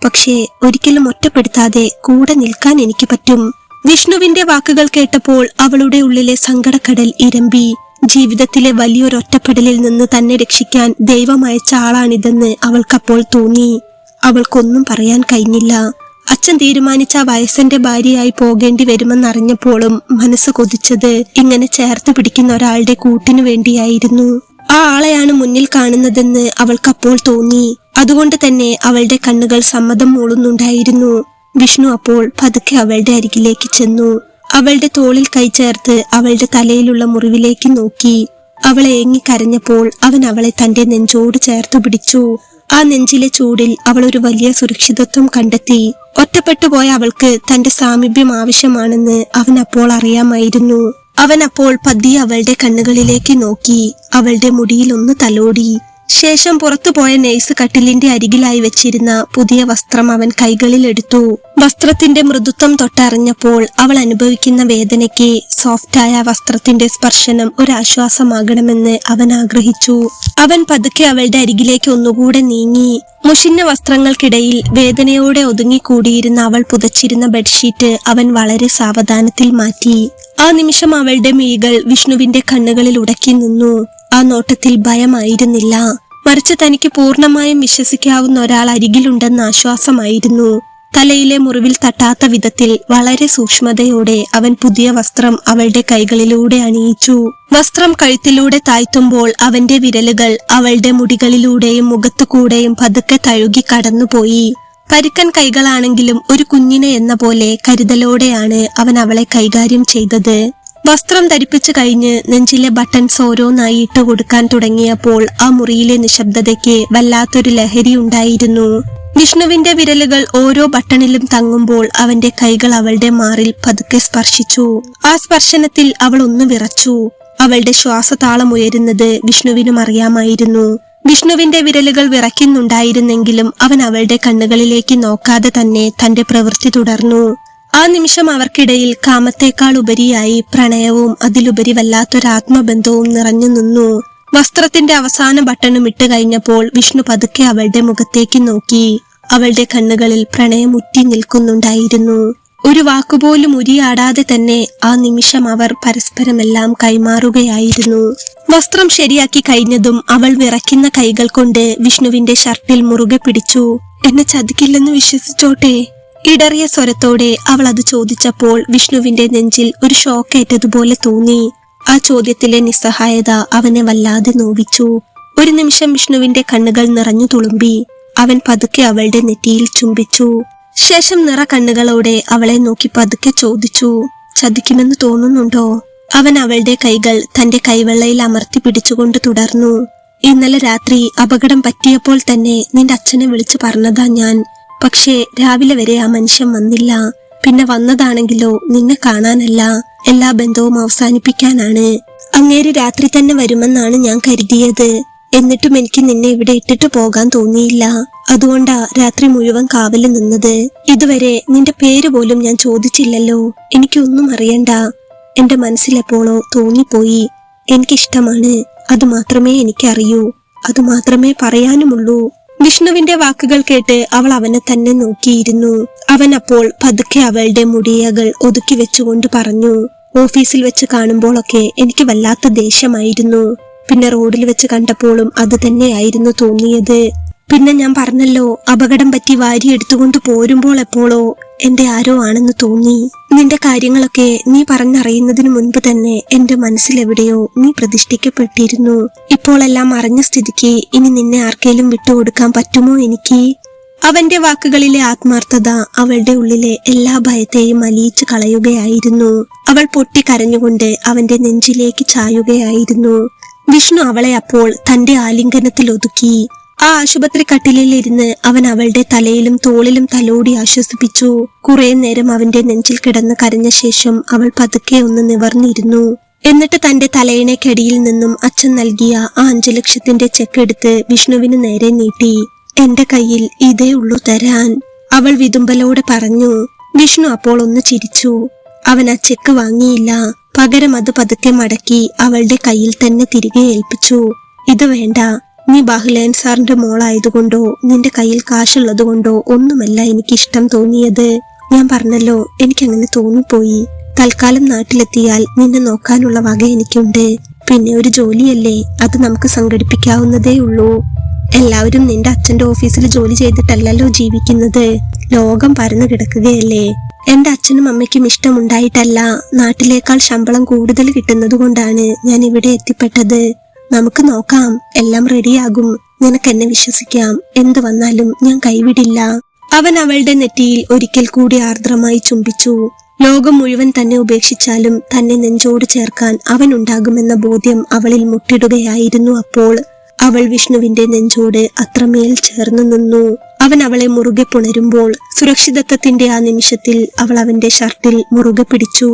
പക്ഷേ ഒരിക്കലും ഒറ്റപ്പെടുത്താതെ കൂടെ നിൽക്കാൻ എനിക്ക് പറ്റും. വിഷ്ണുവിന്റെ വാക്കുകൾ കേട്ടപ്പോൾ അവളുടെ ഉള്ളിലെ സങ്കടക്കടൽ ഇരമ്പി. ജീവിതത്തിലെ വലിയൊരൊറ്റപ്പെടലിൽ നിന്ന് തന്നെ രക്ഷിക്കാൻ ദൈവം അയച്ച ആളാണിതെന്ന് അവൾക്കപ്പോൾ തോന്നി. അവൾക്കൊന്നും പറയാൻ കഴിഞ്ഞില്ല. അച്ഛൻ തീരുമാനിച്ച വയസ്സന്റെ ഭാര്യയായി പോകേണ്ടി വരുമെന്നറിഞ്ഞപ്പോഴും മനസ്സ് കൊതിച്ചത് ഇങ്ങനെ ചേർത്ത് പിടിക്കുന്ന ഒരാളുടെ കൂട്ടിനു വേണ്ടിയായിരുന്നു. ആ ആളെയാണ് മുന്നിൽ കാണുന്നതെന്ന് അവൾക്കപ്പോൾ തോന്നി. അതുകൊണ്ട് തന്നെ അവളുടെ കണ്ണുകൾ സമ്മതം മൂളുന്നുണ്ടായിരുന്നു. വിഷ്ണു അപ്പോൾ പതുക്കെ അവളുടെ അരികിലേക്ക് ചെന്നു. അവളുടെ തോളിൽ കൈ ചേർത്ത് അവളുടെ തലയിലുള്ള മുറിവിലേക്ക് നോക്കി. അവൾ ഏങ്ങിക്കരഞ്ഞപ്പോൾ അവൻ അവളെ തന്റെ നെഞ്ചോട് ചേർത്ത് പിടിച്ചു. ആ നെഞ്ചിലെ ചൂടിൽ അവൾ ഒരു വലിയ സുരക്ഷിതത്വം കണ്ടെത്തി. ഒറ്റപ്പെട്ടുപോയ അവൾക്ക് തന്റെ സാമീപ്യം ആവശ്യമാണെന്ന് അവൻ അപ്പോൾ അറിയാമായിരുന്നു. അവൻ അപ്പോൾ പതിയെ അവളുടെ കണ്ണുകളിലേക്ക് നോക്കി. അവളുടെ മുടിയിൽ ഒന്ന് തലോടി. ശേഷം പുറത്തുപോയ നേഴ്സ് കട്ടിലിന്റെ അരികിലായി വെച്ചിരുന്ന പുതിയ വസ്ത്രം അവൻ കൈകളിൽ എടുത്തു. വസ്ത്രത്തിന്റെ മൃദുത്വം തൊട്ടറിഞ്ഞപ്പോൾ അവൾ അനുഭവിക്കുന്ന വേദനയ്ക്ക് സോഫ്റ്റായ വസ്ത്രത്തിന്റെ സ്പർശനം ഒരാശ്വാസമാകണമെന്ന് അവൻ ആഗ്രഹിച്ചു. അവൻ പതുക്കെ അവളുടെ അരികിലേക്ക് ഒന്നുകൂടെ നീങ്ങി. മുഷിഞ്ഞ വസ്ത്രങ്ങൾക്കിടയിൽ വേദനയോടെ ഒതുങ്ങിക്കൂടിയിരുന്ന അവൾ പുതച്ചിരുന്ന ബെഡ്ഷീറ്റ് അവൻ വളരെ സാവധാനത്തിൽ മാറ്റി. ആ നിമിഷം അവളുടെ മിഴികൾ വിഷ്ണുവിന്റെ കണ്ണുകളിൽ ഉടക്കി നിന്നു. ആ നോട്ടത്തിൽ ഭയമായിരുന്നില്ല, മറിച്ച് തനിക്ക് പൂർണ്ണമായും വിശ്വസിക്കാവുന്ന ഒരാൾ അരികിലുണ്ടെന്ന ആശ്വാസമായിരുന്നു. തലയിലെ മുറിവിൽ തട്ടാത്ത വിധത്തിൽ വളരെ സൂക്ഷ്മതയോടെ അവൻ പുതിയ വസ്ത്രം അവളുടെ കൈകളിലൂടെ അണിയിച്ചു. വസ്ത്രം കഴുത്തിലൂടെ താഴ്ത്തുമ്പോൾ അവന്റെ വിരലുകൾ അവളുടെ മുടികളിലൂടെയും മുഖത്തുകൂടെയും പതുക്കെ തഴുകി കടന്നുപോയി. പരുക്കൻ കൈകളാണെങ്കിലും ഒരു കുഞ്ഞിനെ എന്ന പോലെ കരുതലോടെയാണ് അവൻ അവളെ കൈകാര്യം ചെയ്തത്. വസ്ത്രം ധരിപ്പിച്ചു കഴിഞ്ഞ് നെഞ്ചിലെ ബട്ടൺസ് ഓരോന്നായി ഇട്ട് കൊടുക്കാൻ തുടങ്ങിയപ്പോൾ ആ മുറിയിലെ നിശബ്ദതയ്ക്ക് വല്ലാത്തൊരു ലഹരി ഉണ്ടായിരുന്നു. വിഷ്ണുവിന്റെ വിരലുകൾ ഓരോ ബട്ടണിലും തങ്ങുമ്പോൾ അവന്റെ കൈകൾ അവളുടെ മാറിൽ പതുക്കെ സ്പർശിച്ചു. ആ സ്പർശനത്തിൽ അവൾ ഒന്ന് വിറച്ചു. അവളുടെ ശ്വാസതാളം ഉയരുന്നത് വിഷ്ണുവിനും അറിയാമായിരുന്നു. വിഷ്ണുവിന്റെ വിരലുകൾ വിറയ്ക്കുന്നുണ്ടായിരുന്നെങ്കിലും അവൻ അവളുടെ കണ്ണുകളിലേക്ക് നോക്കാതെ തന്നെ തന്റെ പ്രവൃത്തി തുടർന്നു. ആ നിമിഷം അവർക്കിടയിൽ കാമത്തേക്കാൾ ഉപരിയായി പ്രണയവും അതിലുപരി വല്ലാത്തൊരാത്മബന്ധവും നിറഞ്ഞു നിന്നു. വസ്ത്രത്തിന്റെ അവസാന ബട്ടണും ഇട്ട് കഴിഞ്ഞപ്പോൾ വിഷ്ണു പതുക്കെ അവളുടെ മുഖത്തേക്ക് നോക്കി. അവളുടെ കണ്ണുകളിൽ പ്രണയം ഉറ്റി നിൽക്കുന്നുണ്ടായിരുന്നു. ഒരു വാക്കുപോലും ഉരിയാടാതെ തന്നെ ആ നിമിഷം അവർ പരസ്പരമെല്ലാം കൈമാറുകയായിരുന്നു. വസ്ത്രം ശരിയാക്കി കഴിഞ്ഞതും അവൾ വിറയ്ക്കുന്ന കൈകൾ കൊണ്ട് വിഷ്ണുവിന്റെ ഷർട്ടിൽ മുറുകെ പിടിച്ചു. എന്നെ ചതിക്കില്ലെന്ന് വിശ്വസിച്ചോട്ടെ? ഇടറിയ സ്വരത്തോടെ അവൾ അത് ചോദിച്ചപ്പോൾ വിഷ്ണുവിന്റെ നെഞ്ചിൽ ഒരു ഷോക്കേറ്റതുപോലെ തോന്നി. ആ ചോദ്യത്തിലെ നിസ്സഹായത അവനെ വല്ലാതെ നോവിച്ചു. ഒരു നിമിഷം വിഷ്ണുവിന്റെ കണ്ണുകൾ നിറഞ്ഞു തുളുമ്പി. അവൻ പതുക്കെ അവളുടെ നെറ്റിയിൽ ചുംബിച്ചു. ശേഷം നിറ കണ്ണുകളോടെ അവളെ നോക്കി പതുക്കെ ചോദിച്ചു, ചതിക്കുമെന്ന് തോന്നുന്നുണ്ടോ? അവൻ അവളുടെ കൈകൾ തന്റെ കൈവെള്ളയിൽ അമർത്തി പിടിച്ചുകൊണ്ട് തുടർന്നു. ഇന്നലെ രാത്രി അപകടം പറ്റിയപ്പോൾ തന്നെ നിന്റെ അച്ഛനെ വിളിച്ചു പറഞ്ഞതാ ഞാൻ. പക്ഷേ രാവിലെ വരെ ആ മനുഷ്യൻ വന്നില്ല. പിന്നെ വന്നതാണെങ്കിലോ നിന്നെ കാണാനല്ല, എല്ലാ ബന്ധവും അവസാനിപ്പിക്കാനാണ്. അങ്ങേര് രാത്രി തന്നെ വരുമെന്നാണ് ഞാൻ കരുതിയത്. എന്നിട്ടും എനിക്ക് നിന്നെ ഇവിടെ ഇട്ടിട്ട് പോകാൻ തോന്നിയില്ല. അതുകൊണ്ടാ രാത്രി മുഴുവൻ കാവല് നിന്നത്. ഇതുവരെ നിന്റെ പേര് പോലും ഞാൻ ചോദിച്ചില്ലല്ലോ. എനിക്കൊന്നും അറിയണ്ട. എന്റെ മനസ്സിലെപ്പോഴോ തോന്നിപ്പോയി. എനിക്കിഷ്ടമാണ്. അത് മാത്രമേ എനിക്കറിയൂ. അത് മാത്രമേ പറയാനുമുള്ളൂ. വിഷ്ണുവിന്റെ വാക്കുകൾ കേട്ട് അവൾ അവനെ തന്നെ നോക്കിയിരുന്നു. അവൻ അപ്പോൾ പതുക്കെ അവളുടെ മുടിയകൾ ഒതുക്കി വെച്ചുകൊണ്ട് പറഞ്ഞു, ഓഫീസിൽ വെച്ച് കാണുമ്പോഴൊക്കെ എനിക്ക് വല്ലാത്ത ദേഷ്യമായിരുന്നു. പിന്നെ റോഡിൽ വെച്ച് കണ്ടപ്പോഴും അത് തന്നെയായിരുന്നു തോന്നിയത്. പിന്നെ ഞാൻ പറഞ്ഞല്ലോ, അപകടം പറ്റി വാരി എടുത്തുകൊണ്ട് പോരുമ്പോൾ എപ്പോഴോ എന്റെ ആരോ ആണെന്ന് തോന്നി. നിന്റെ കാര്യങ്ങളൊക്കെ നീ പറഞ്ഞറിയുന്നതിന് മുൻപ് തന്നെ എന്റെ മനസ്സിലെവിടെയോ നീ പ്രതിഷ്ഠിക്കപ്പെട്ടിരുന്നു. ഇപ്പോഴെല്ലാം അറിഞ്ഞ സ്ഥിതിക്ക് ഇനി നിന്നെ ആർക്കേലും വിട്ടുകൊടുക്കാൻ പറ്റുമോ എനിക്ക്? അവന്റെ വാക്കുകളിലെ ആത്മാർത്ഥത അവളുടെ ഉള്ളിലെ എല്ലാ ഭയത്തെയും അലിയിച്ചു കളയുകയായിരുന്നു. അവൾ പൊട്ടിക്കരഞ്ഞുകൊണ്ട് അവന്റെ നെഞ്ചിലേക്ക് ചായുകയായിരുന്നു. വിഷ്ണു അവളെ അപ്പോൾ തന്റെ ആലിംഗനത്തിൽ ഒതുക്കി. ആ ആശുപത്രി കട്ടിലിൽ ഇരുന്ന് അവൻ അവളുടെ തലയിലും തോളിലും തലോടി ആശ്വസിപ്പിച്ചു. കുറെ നേരം അവന്റെ നെഞ്ചിൽ കിടന്ന് കരഞ്ഞ ശേഷം അവൾ പതുക്കെ ഒന്ന് നിവർന്നിരുന്നു. എന്നിട്ട് തന്റെ തലയിണയ്ക്കടിയിൽ നിന്നും അച്ഛൻ നൽകിയ ആ 5 ലക്ഷത്തിന്റെ ചെക്ക് എടുത്ത് വിഷ്ണുവിന് നേരെ നീട്ടി. എന്റെ കയ്യിൽ ഇതേ ഉള്ളൂ തരാൻ, അവൾ വിതുമ്പലോടെ പറഞ്ഞു. വിഷ്ണു അപ്പോൾ ഒന്ന് ചിരിച്ചു. അവൻ ആ ചെക്ക് വാങ്ങിയില്ല. പകരം അത് പതുക്കെ മടക്കി അവളുടെ കയ്യിൽ തന്നെ തിരികെ ഏൽപ്പിച്ചു. ഇത് വേണ്ട. നീ ബാഹുലേൻ സാറിന്റെ മോളായതുകൊണ്ടോ നിന്റെ കയ്യിൽ കാശുള്ളതുകൊണ്ടോ ഒന്നുമല്ല എനിക്കിഷ്ടം തോന്നിയത്. ഞാൻ പറഞ്ഞല്ലോ, എനിക്കങ്ങനെ തോന്നിപ്പോയി. തൽക്കാലം നാട്ടിലെത്തിയാൽ നിന്നെ നോക്കാനുള്ള വക എനിക്കുണ്ട്. പിന്നെ ഒരു ജോലിയല്ലേ, അത് നമുക്ക് സംഘടിപ്പിക്കാവുന്നതേ ഉള്ളൂ. എല്ലാവരും നിന്റെ അച്ഛന്റെ ഓഫീസിൽ ജോലി ചെയ്തിട്ടല്ലല്ലോ ജീവിക്കുന്നത്. ലോകം പരന്നു കിടക്കുകയല്ലേ. എന്റെ അച്ഛനും അമ്മയ്ക്കും ഇഷ്ടമുണ്ടായിട്ടല്ല, നാട്ടിലേക്കാൾ ശമ്പളം കൂടുതൽ കിട്ടുന്നത് കൊണ്ടാണ് ഞാൻ ഇവിടെ എത്തിപ്പെട്ടത്. നമുക്ക് നോക്കാം, എല്ലാം റെഡിയാകും. നിനക്കെന്നെ വിശ്വസിക്കാം. എന്തു വന്നാലും ഞാൻ കൈവിടില്ല. അവൻ അവളുടെ നെറ്റിയിൽ ഒരിക്കൽ കൂടി ആർദ്രമായി ചുംബിച്ചു. ലോകം മുഴുവൻ തന്നെ ഉപേക്ഷിച്ചാലും തന്നെ നെഞ്ചോട് ചേർക്കാൻ അവനുണ്ടാകുമെന്ന ബോധ്യം അവളിൽ മുട്ടിടുകയായിരുന്നു. അപ്പോൾ അവൾ വിഷ്ണുവിന്റെ നെഞ്ചോട് അത്രമേൽ ചേർന്നു നിന്നു. അവൻ അവളെ മുറുകെ പുണരുമ്പോൾ സുരക്ഷിതത്വത്തിന്റെ ആ നിമിഷത്തിൽ അവൾ അവന്റെ ഷർട്ടിൽ മുറുകെ പിടിച്ചു.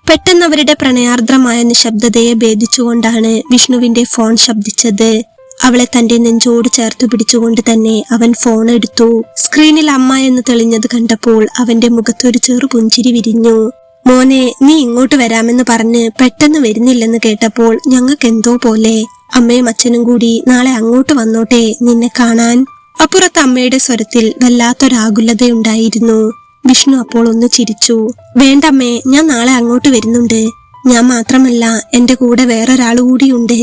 പെട്ടെന്ന് അവരുടെ പ്രണയാർദ്രമായ നിശബ്ദതയെ ഭേദിച്ചുകൊണ്ടാണ് വിഷ്ണുവിന്റെ ഫോൺ ശബ്ദിച്ചത്. അവളെ തന്റെ നെഞ്ചോട് ചേർത്തു പിടിച്ചുകൊണ്ട് തന്നെ അവൻ ഫോൺ എടുത്തു. സ്ക്രീനിൽ അമ്മ എന്ന് തെളിഞ്ഞത് കണ്ടപ്പോൾ അവന്റെ മുഖത്തൊരു ചെറു പുഞ്ചിരി വിരിഞ്ഞു. മോനെ, നീ ഇങ്ങോട്ട് വരാമെന്ന് പറഞ്ഞ് പെട്ടെന്ന് വരുന്നില്ലെന്ന് കേട്ടപ്പോൾ ഞങ്ങൾക്ക് എന്തോ പോലെ. അമ്മയും അച്ഛനും കൂടി നാളെ അങ്ങോട്ട് വന്നോട്ടെ നിന്നെ കാണാൻ. അപ്പുറത്ത് അമ്മയുടെ സ്വരത്തിൽ വല്ലാത്തൊരാകുലതയുണ്ടായിരുന്നു. വിഷ്ണു അപ്പോൾ ഒന്ന് ചിരിച്ചു. വേണ്ടമ്മേ, ഞാൻ നാളെ അങ്ങോട്ട് വരുന്നുണ്ട്. ഞാൻ മാത്രമല്ല, എന്റെ കൂടെ വേറൊരാൾ കൂടിയുണ്ട്.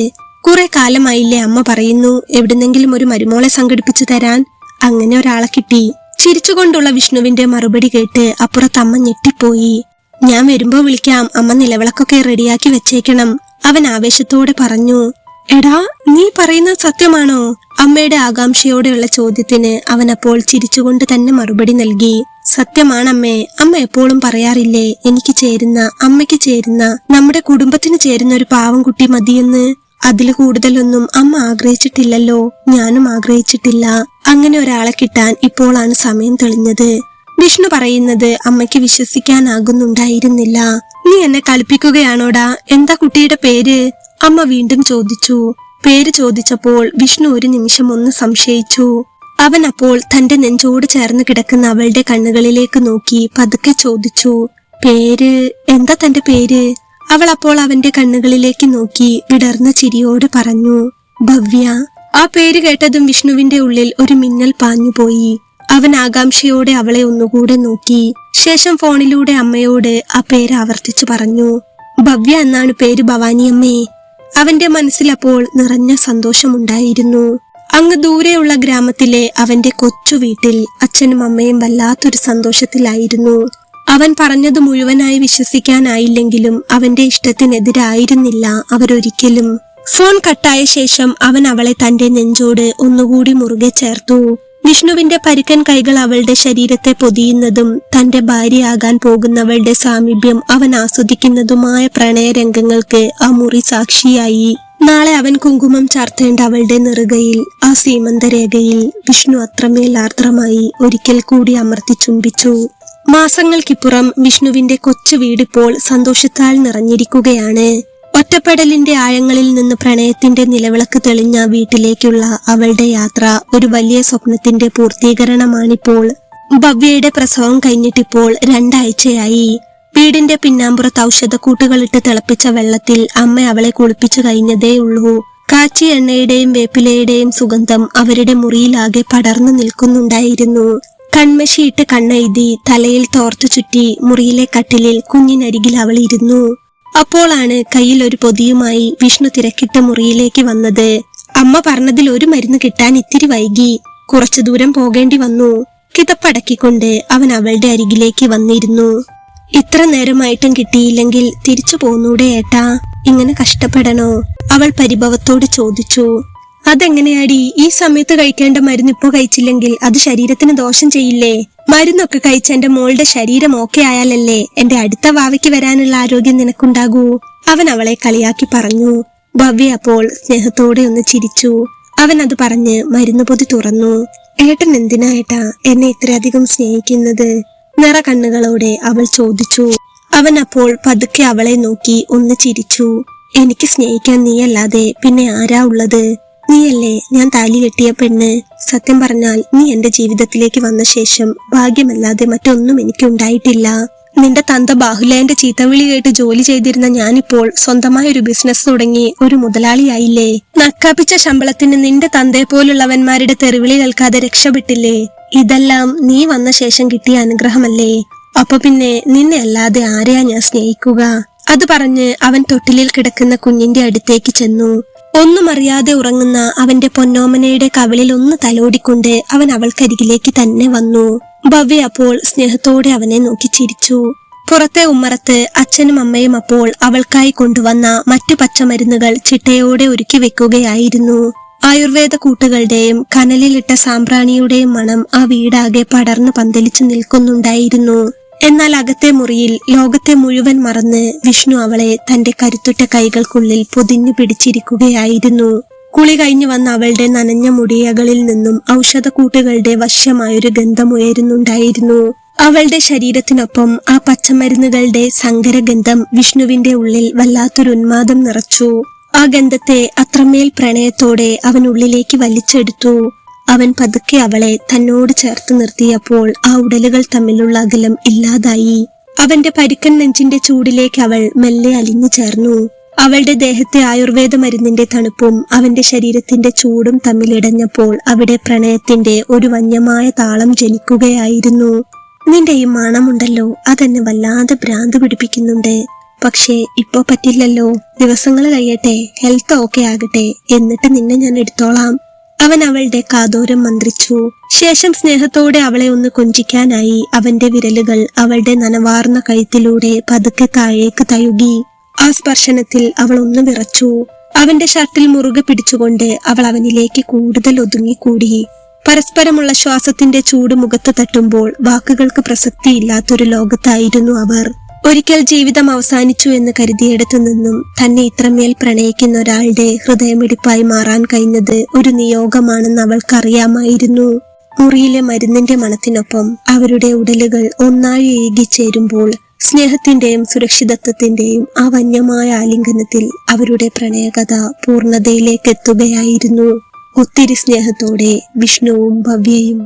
കുറെ കാലമായില്ലേ അമ്മ പറയുന്നു എവിടുന്നെങ്കിലും ഒരു മരുമോളെ സംഘടിപ്പിച്ചു തരാൻ. അങ്ങനെ ഒരാളെ കിട്ടി. ചിരിച്ചുകൊണ്ടുള്ള വിഷ്ണുവിന്റെ മറുപടി കേട്ട് അപ്പുറത്ത് അമ്മ ഞെട്ടിപ്പോയി. ഞാൻ വരുമ്പോ വിളിക്കാം. അമ്മ നിലവിളക്കൊക്കെ റെഡിയാക്കി വെച്ചേക്കണം, അവൻ ആവേശത്തോടെ പറഞ്ഞു. എടാ, നീ പറയുന്നത് സത്യമാണോ? അമ്മയുടെ ആകാംക്ഷയോടെയുള്ള ചോദ്യത്തിന് അവൻ അപ്പോൾ ചിരിച്ചുകൊണ്ട് തന്നെ മറുപടി നൽകി. സത്യമാണമ്മേ. അമ്മ എപ്പോഴും പറയാറില്ലേ, എനിക്ക് ചേരുന്ന, അമ്മയ്ക്ക് ചേരുന്ന, നമ്മുടെ കുടുംബത്തിന് ചേരുന്ന ഒരു പാവം കുട്ടി മതിയെന്ന്. അതിൽ കൂടുതലൊന്നും അമ്മ ആഗ്രഹിച്ചിട്ടില്ലല്ലോ, ഞാനും ആഗ്രഹിച്ചിട്ടില്ല. അങ്ങനെ ഒരാളെ കിട്ടാൻ ഇപ്പോഴാണ് സമയം തെളിഞ്ഞത്. വിഷ്ണു പറയുന്നത് അമ്മയ്ക്ക് വിശ്വസിക്കാനാകുന്നുണ്ടായിരുന്നില്ല. നീ എന്നെ കളിപ്പിക്കുകയാണോടാ? എന്താ കുട്ടിയുടെ പേര്? അമ്മ വീണ്ടും ചോദിച്ചു. പേര് ചോദിച്ചപ്പോൾ വിഷ്ണു ഒരു നിമിഷം ഒന്ന് സംശയിച്ചു. അവൻ അപ്പോൾ തന്റെ നെഞ്ചോട് ചേർന്ന് കിടക്കുന്ന അവളുടെ കണ്ണുകളിലേക്ക് നോക്കി പതുക്കെ ചോദിച്ചു, പേര് എന്താ തന്റെ പേര്? അവൾ അപ്പോൾ അവന്റെ കണ്ണുകളിലേക്ക് നോക്കി വിടർന്ന ചിരിയോടെ പറഞ്ഞു, ഭവ്യ. ആ പേര് കേട്ടതും വിഷ്ണുവിന്റെ ഉള്ളിൽ ഒരു മിന്നൽ പാഞ്ഞുപോയി. അവൻ ആകാംക്ഷയോടെ അവളെ ഒന്നുകൂടെ നോക്കി. ശേഷം ഫോണിലൂടെ അമ്മയോട് ആ പേര് ആവർത്തിച്ചു പറഞ്ഞു. ഭവ്യ എന്നാണ് പേര് ഭവാനിയമ്മേ. അവന്റെ മനസ്സിലപ്പോൾ നിറഞ്ഞ സന്തോഷമുണ്ടായിരുന്നു. അങ്ങ് ദൂരെയുള്ള ഗ്രാമത്തിലെ അവന്റെ കൊച്ചു വീട്ടിൽ അച്ഛനും അമ്മയും വല്ലാത്തൊരു സന്തോഷത്തിലായിരുന്നു. അവൻ പറഞ്ഞത് മുഴുവനായി വിശ്വസിക്കാനായില്ലെങ്കിലും അവന്റെ ഇഷ്ടത്തിനെതിരായിരുന്നില്ല അവരൊരിക്കലും. ഫോൺ കട്ടായ ശേഷം അവൻ അവളെ തന്റെ നെഞ്ചോട് ഒന്നുകൂടി മുറുകെ ചേർത്തു. വിഷ്ണുവിന്റെ പരുക്കൻ കൈകൾ അവളുടെ ശരീരത്തെ പൊതിയുന്നതും തന്റെ ഭാര്യയാകാൻ പോകുന്നവളുടെ സാമീപ്യം അവൻ ആസ്വദിക്കുന്നതുമായ പ്രണയരംഗങ്ങൾക്ക് ആ മുറി സാക്ഷിയായി. നാളെ അവൻ കുങ്കുമം ചാർത്തേണ്ട അവളുടെ നെറുകയിൽ, ആ സീമന്തരേഖയിൽ വിഷ്ണു അത്രമേൽ ആർദ്രമായി ഒരിക്കൽ കൂടി അമർത്തി ചുംബിച്ചു. മാസങ്ങൾക്കിപ്പുറം വിഷ്ണുവിന്റെ കൊച്ചു വീടിപ്പോൾ സന്തോഷത്താൽ നിറഞ്ഞിരിക്കുകയാണ്. ഒറ്റപ്പെടലിന്റെ ആഴങ്ങളിൽ നിന്ന് പ്രണയത്തിന്റെ നിലവിളക്ക് തെളിഞ്ഞ വീട്ടിലേക്കുള്ള അവളുടെ യാത്ര ഒരു വലിയ സ്വപ്നത്തിന്റെ പൂർത്തീകരണമാണിപ്പോൾ. ഭവ്യയുടെ പ്രസവം കഴിഞ്ഞിട്ടിപ്പോൾ 2 ആഴ്ചയായി. വീടിന്റെ പിന്നാമ്പുറത്ത് ഔഷധക്കൂട്ടുകളിട്ട് തിളപ്പിച്ച വെള്ളത്തിൽ അമ്മ അവളെ കുളിപ്പിച്ചു കഴിഞ്ഞതേ ഉള്ളൂ. കാച്ചിയ എണ്ണയുടെയും വേപ്പിലയുടെയും സുഗന്ധം അവരുടെ മുറിയിലാകെ പടർന്നു നിൽക്കുന്നുണ്ടായിരുന്നു. കൺമശിയിട്ട് കണ്ണെഴുതി തലയിൽ തോർത്തു ചുറ്റി മുറിയിലെ കട്ടിലിൽ കുഞ്ഞിനരികിൽ അവൾ ഇരുന്നു. അപ്പോളാണ് കയ്യിൽ ഒരു പൊതിയുമായി വിഷ്ണു തിരക്കിട്ട മുറിയിലേക്ക് വന്നത്. അമ്മ പറഞ്ഞതിൽ ഒരു മരുന്ന് കിട്ടാൻ ഇത്തിരി വൈകി, കുറച്ചു ദൂരം പോകേണ്ടി വന്നു. കിതപ്പടക്കിക്കൊണ്ട് അവൻ അവളുടെ അരികിലേക്ക് വന്നിരുന്നു. ഇത്ര നേരമായിട്ടും കിട്ടിയില്ലെങ്കിൽ തിരിച്ചു പോന്നൂടെ ഏട്ടാ, ഇങ്ങനെ കഷ്ടപ്പെടണോ? അവൾ പരിഭവത്തോട് ചോദിച്ചു. അതെങ്ങനെയാടി? ഈ സമയത്ത് കഴിക്കേണ്ട മരുന്ന് ഇപ്പോ കഴിച്ചില്ലെങ്കിൽ അത് ശരീരത്തിന് ദോഷം ചെയ്യില്ലേ? മരുന്നൊക്കെ കഴിച്ച എന്റെ മോളുടെ ശരീരം ഓക്കെ ആയാലല്ലേ എന്റെ അടുത്ത വാവയ്ക്ക് വരാനുള്ള ആരോഗ്യം നിനക്കുണ്ടാകൂ. അവൻ അവളെ കളിയാക്കി പറഞ്ഞു. ഭവ്യ അപ്പോൾ സ്നേഹത്തോടെ ഒന്ന് ചിരിച്ചു. അവൻ അത് പറഞ്ഞ് മരുന്ന് പൊതി തുറന്നു. ഏട്ടൻ എന്തിനാ ഏട്ടാ എന്നെ ഇത്രയധികം സ്നേഹിക്കുന്നത്? നിറ കണ്ണുകളോടെ അവൾ ചോദിച്ചു. അവൻ അപ്പോൾ പതുക്കെ അവളെ നോക്കി ഒന്ന് ചിരിച്ചു. എനിക്ക് സ്നേഹിക്കാൻ നീയല്ലാതെ പിന്നെ ആരാ ഉള്ളത്? നീയല്ലേ ഞാൻ താലി കെട്ടിയ പെണ്ണ്. സത്യം പറഞ്ഞാൽ നീ എന്റെ ജീവിതത്തിലേക്ക് വന്ന ശേഷം ഭാഗ്യമല്ലാതെ മറ്റൊന്നും എനിക്ക് ഉണ്ടായിട്ടില്ല. നിന്റെ തന്ത ബാഹുലേന്റെ ചീത്തവിളി കേട്ട് ജോലി ചെയ്തിരുന്ന ഞാനിപ്പോൾ സ്വന്തമായ ഒരു ബിസിനസ് തുടങ്ങി ഒരു മുതലാളിയായില്ലേ? നക്കാപ്പിച്ച ശമ്പളത്തിന് നിന്റെ തന്തയെ പോലുള്ളവന്മാരുടെ തെറിവിളി കേൾക്കാതെ രക്ഷപ്പെട്ടില്ലേ? ഇതെല്ലാം നീ വന്ന ശേഷം കിട്ടിയ അനുഗ്രഹമല്ലേ? അപ്പൊ പിന്നെ നിന്നെ അല്ലാതെ ആരെയാ ഞാൻ സ്നേഹിക്കുക? അത് പറഞ്ഞ് അവൻ തൊട്ടിലിൽ കിടക്കുന്ന കുഞ്ഞിന്റെ അടുത്തേക്ക് ചെന്നു. ഒന്നും അറിയാതെ ഉറങ്ങുന്ന അവന്റെ പൊന്നോമനയുടെ കവിളിൽ ഒന്ന് തലോടിക്കൊണ്ട് അവൻ അവൾക്കരികിലേക്ക് തന്നെ വന്നു. ഭവ്യ അപ്പോൾ സ്നേഹത്തോടെ അവനെ നോക്കി ചിരിച്ചു. പുറത്തെ ഉമ്മറത്ത് അച്ഛനും അമ്മയും അപ്പോൾ അവൾക്കായി കൊണ്ടുവന്ന മറ്റു പച്ചമരുന്നുകൾ ചിട്ടയോടെ ഒരുക്കി വെക്കുകയായിരുന്നു. ആയുർവേദ കൂട്ടുകളുടെയും കനലിലിട്ട സാമ്പ്രാണിയുടെയും മണം ആ വീടാകെ പടർന്നു പന്തലിച്ചു നിൽക്കുന്നുണ്ടായിരുന്നു. എന്നാൽ അകത്തെ മുറിയിൽ ലോകത്തെ മുഴുവൻ മറന്ന് വിഷ്ണു അവളെ തന്റെ കരുത്തുറ്റ കൈകൾക്കുള്ളിൽ പൊതിഞ്ഞു പിടിച്ചിരിക്കുകയായിരുന്നു. കുളി കഴിഞ്ഞു വന്ന അവളുടെ നനഞ്ഞ മുടിയകളിൽ നിന്നും ഔഷധക്കൂട്ടുകളുടെ വശ്യമായൊരു ഗന്ധമുയരുന്നുണ്ടായിരുന്നു. അവളുടെ ശരീരത്തിനൊപ്പം ആ പച്ചമരുന്നുകളുടെ സങ്കരഗന്ധം വിഷ്ണുവിന്റെ ഉള്ളിൽ വല്ലാത്തൊരു ഉന്മാദം നിറച്ചു. ആ ഗന്ധത്തെ അത്രമേൽ പ്രണയത്തോടെ അവൻ ഉള്ളിലേക്ക് വലിച്ചെടുത്തു. അവൻ പതുക്കെ അവളെ തന്നോട് ചേർത്ത് നിർത്തിയപ്പോൾ ആ ഉടലുകൾ തമ്മിലുള്ള അകലം ഇല്ലാതായി. അവന്റെ പരുക്കൻ നെഞ്ചിന്റെ ചൂടിലേക്ക് അവൾ മെല്ലെ അലിഞ്ഞു ചേർന്നു. അവളുടെ ദേഹത്തെ ആയുർവേദ മരുന്നിന്റെ തണുപ്പും അവന്റെ ശരീരത്തിന്റെ ചൂടും തമ്മിലിടഞ്ഞപ്പോൾ അവിടെ പ്രണയത്തിന്റെ ഒരു വന്യമായ താളം ജനിക്കുകയായിരുന്നു. നിന്റെ ഈ മണമുണ്ടല്ലോ, അതെന്നെ വല്ലാതെ ഭ്രാന്ത് പിടിപ്പിക്കുന്നുണ്ട്. പക്ഷേ ഇപ്പോ പറ്റില്ലല്ലോ, ദിവസങ്ങൾ കഴിയട്ടെ, ഹെൽത്ത് ഓക്കെ ആകട്ടെ, എന്നിട്ട് നിന്നെ ഞാൻ എടുത്തോളാം. അവൻ അവളുടെ കാതോരം മന്ത്രിച്ചു. ശേഷം സ്നേഹത്തോടെ അവളെ ഒന്ന് കൊഞ്ചിക്കാനായി അവന്റെ വിരലുകൾ അവളുടെ നനവാർന്ന കഴുത്തിലൂടെ പതുക്കെ താഴേക്ക് തഴുകി. ആ സ്പർശനത്തിൽ അവൾ ഒന്ന് വിറച്ചു. അവന്റെ ഷർട്ടിൽ മുറുകെ പിടിച്ചുകൊണ്ട് അവൾ അവനിലേക്ക് കൂടുതൽ ഒതുങ്ങിക്കൂടി. പരസ്പരമുള്ള ശ്വാസത്തിന്റെ ചൂട് മുഖത്ത് തട്ടുമ്പോൾ വാക്കുകൾക്ക് പ്രസക്തിയില്ലാത്തൊരു ലോകത്തായിരുന്നു അവർ. ഒരിക്കൽ ജീവിതം അവസാനിച്ചു എന്ന് കരുതിയിടത്തു നിന്നും തന്നെ ഇത്രമേൽ പ്രണയിക്കുന്ന ഒരാളുടെ ഹൃദയമിടിപ്പായി മാറാൻ കഴിഞ്ഞത് ഒരു നിയോഗമാണെന്ന് അവൾക്കറിയാമായിരുന്നു. മുറിയിലെ മരുന്നിന്റെ മണത്തിനൊപ്പം അവരുടെ ഉടലുകൾ ഒന്നായി ഏകിച്ചേരുമ്പോൾ സ്നേഹത്തിന്റെയും സുരക്ഷിതത്വത്തിന്റെയും ആ വന്യമായ ആലിംഗനത്തിൽ അവരുടെ പ്രണയകഥ പൂർണ്ണതയിലേക്ക് എത്തുകയായിരുന്നു. ഒത്തിരി സ്നേഹത്തോടെ വിഷ്ണുവും ഭവ്യയും.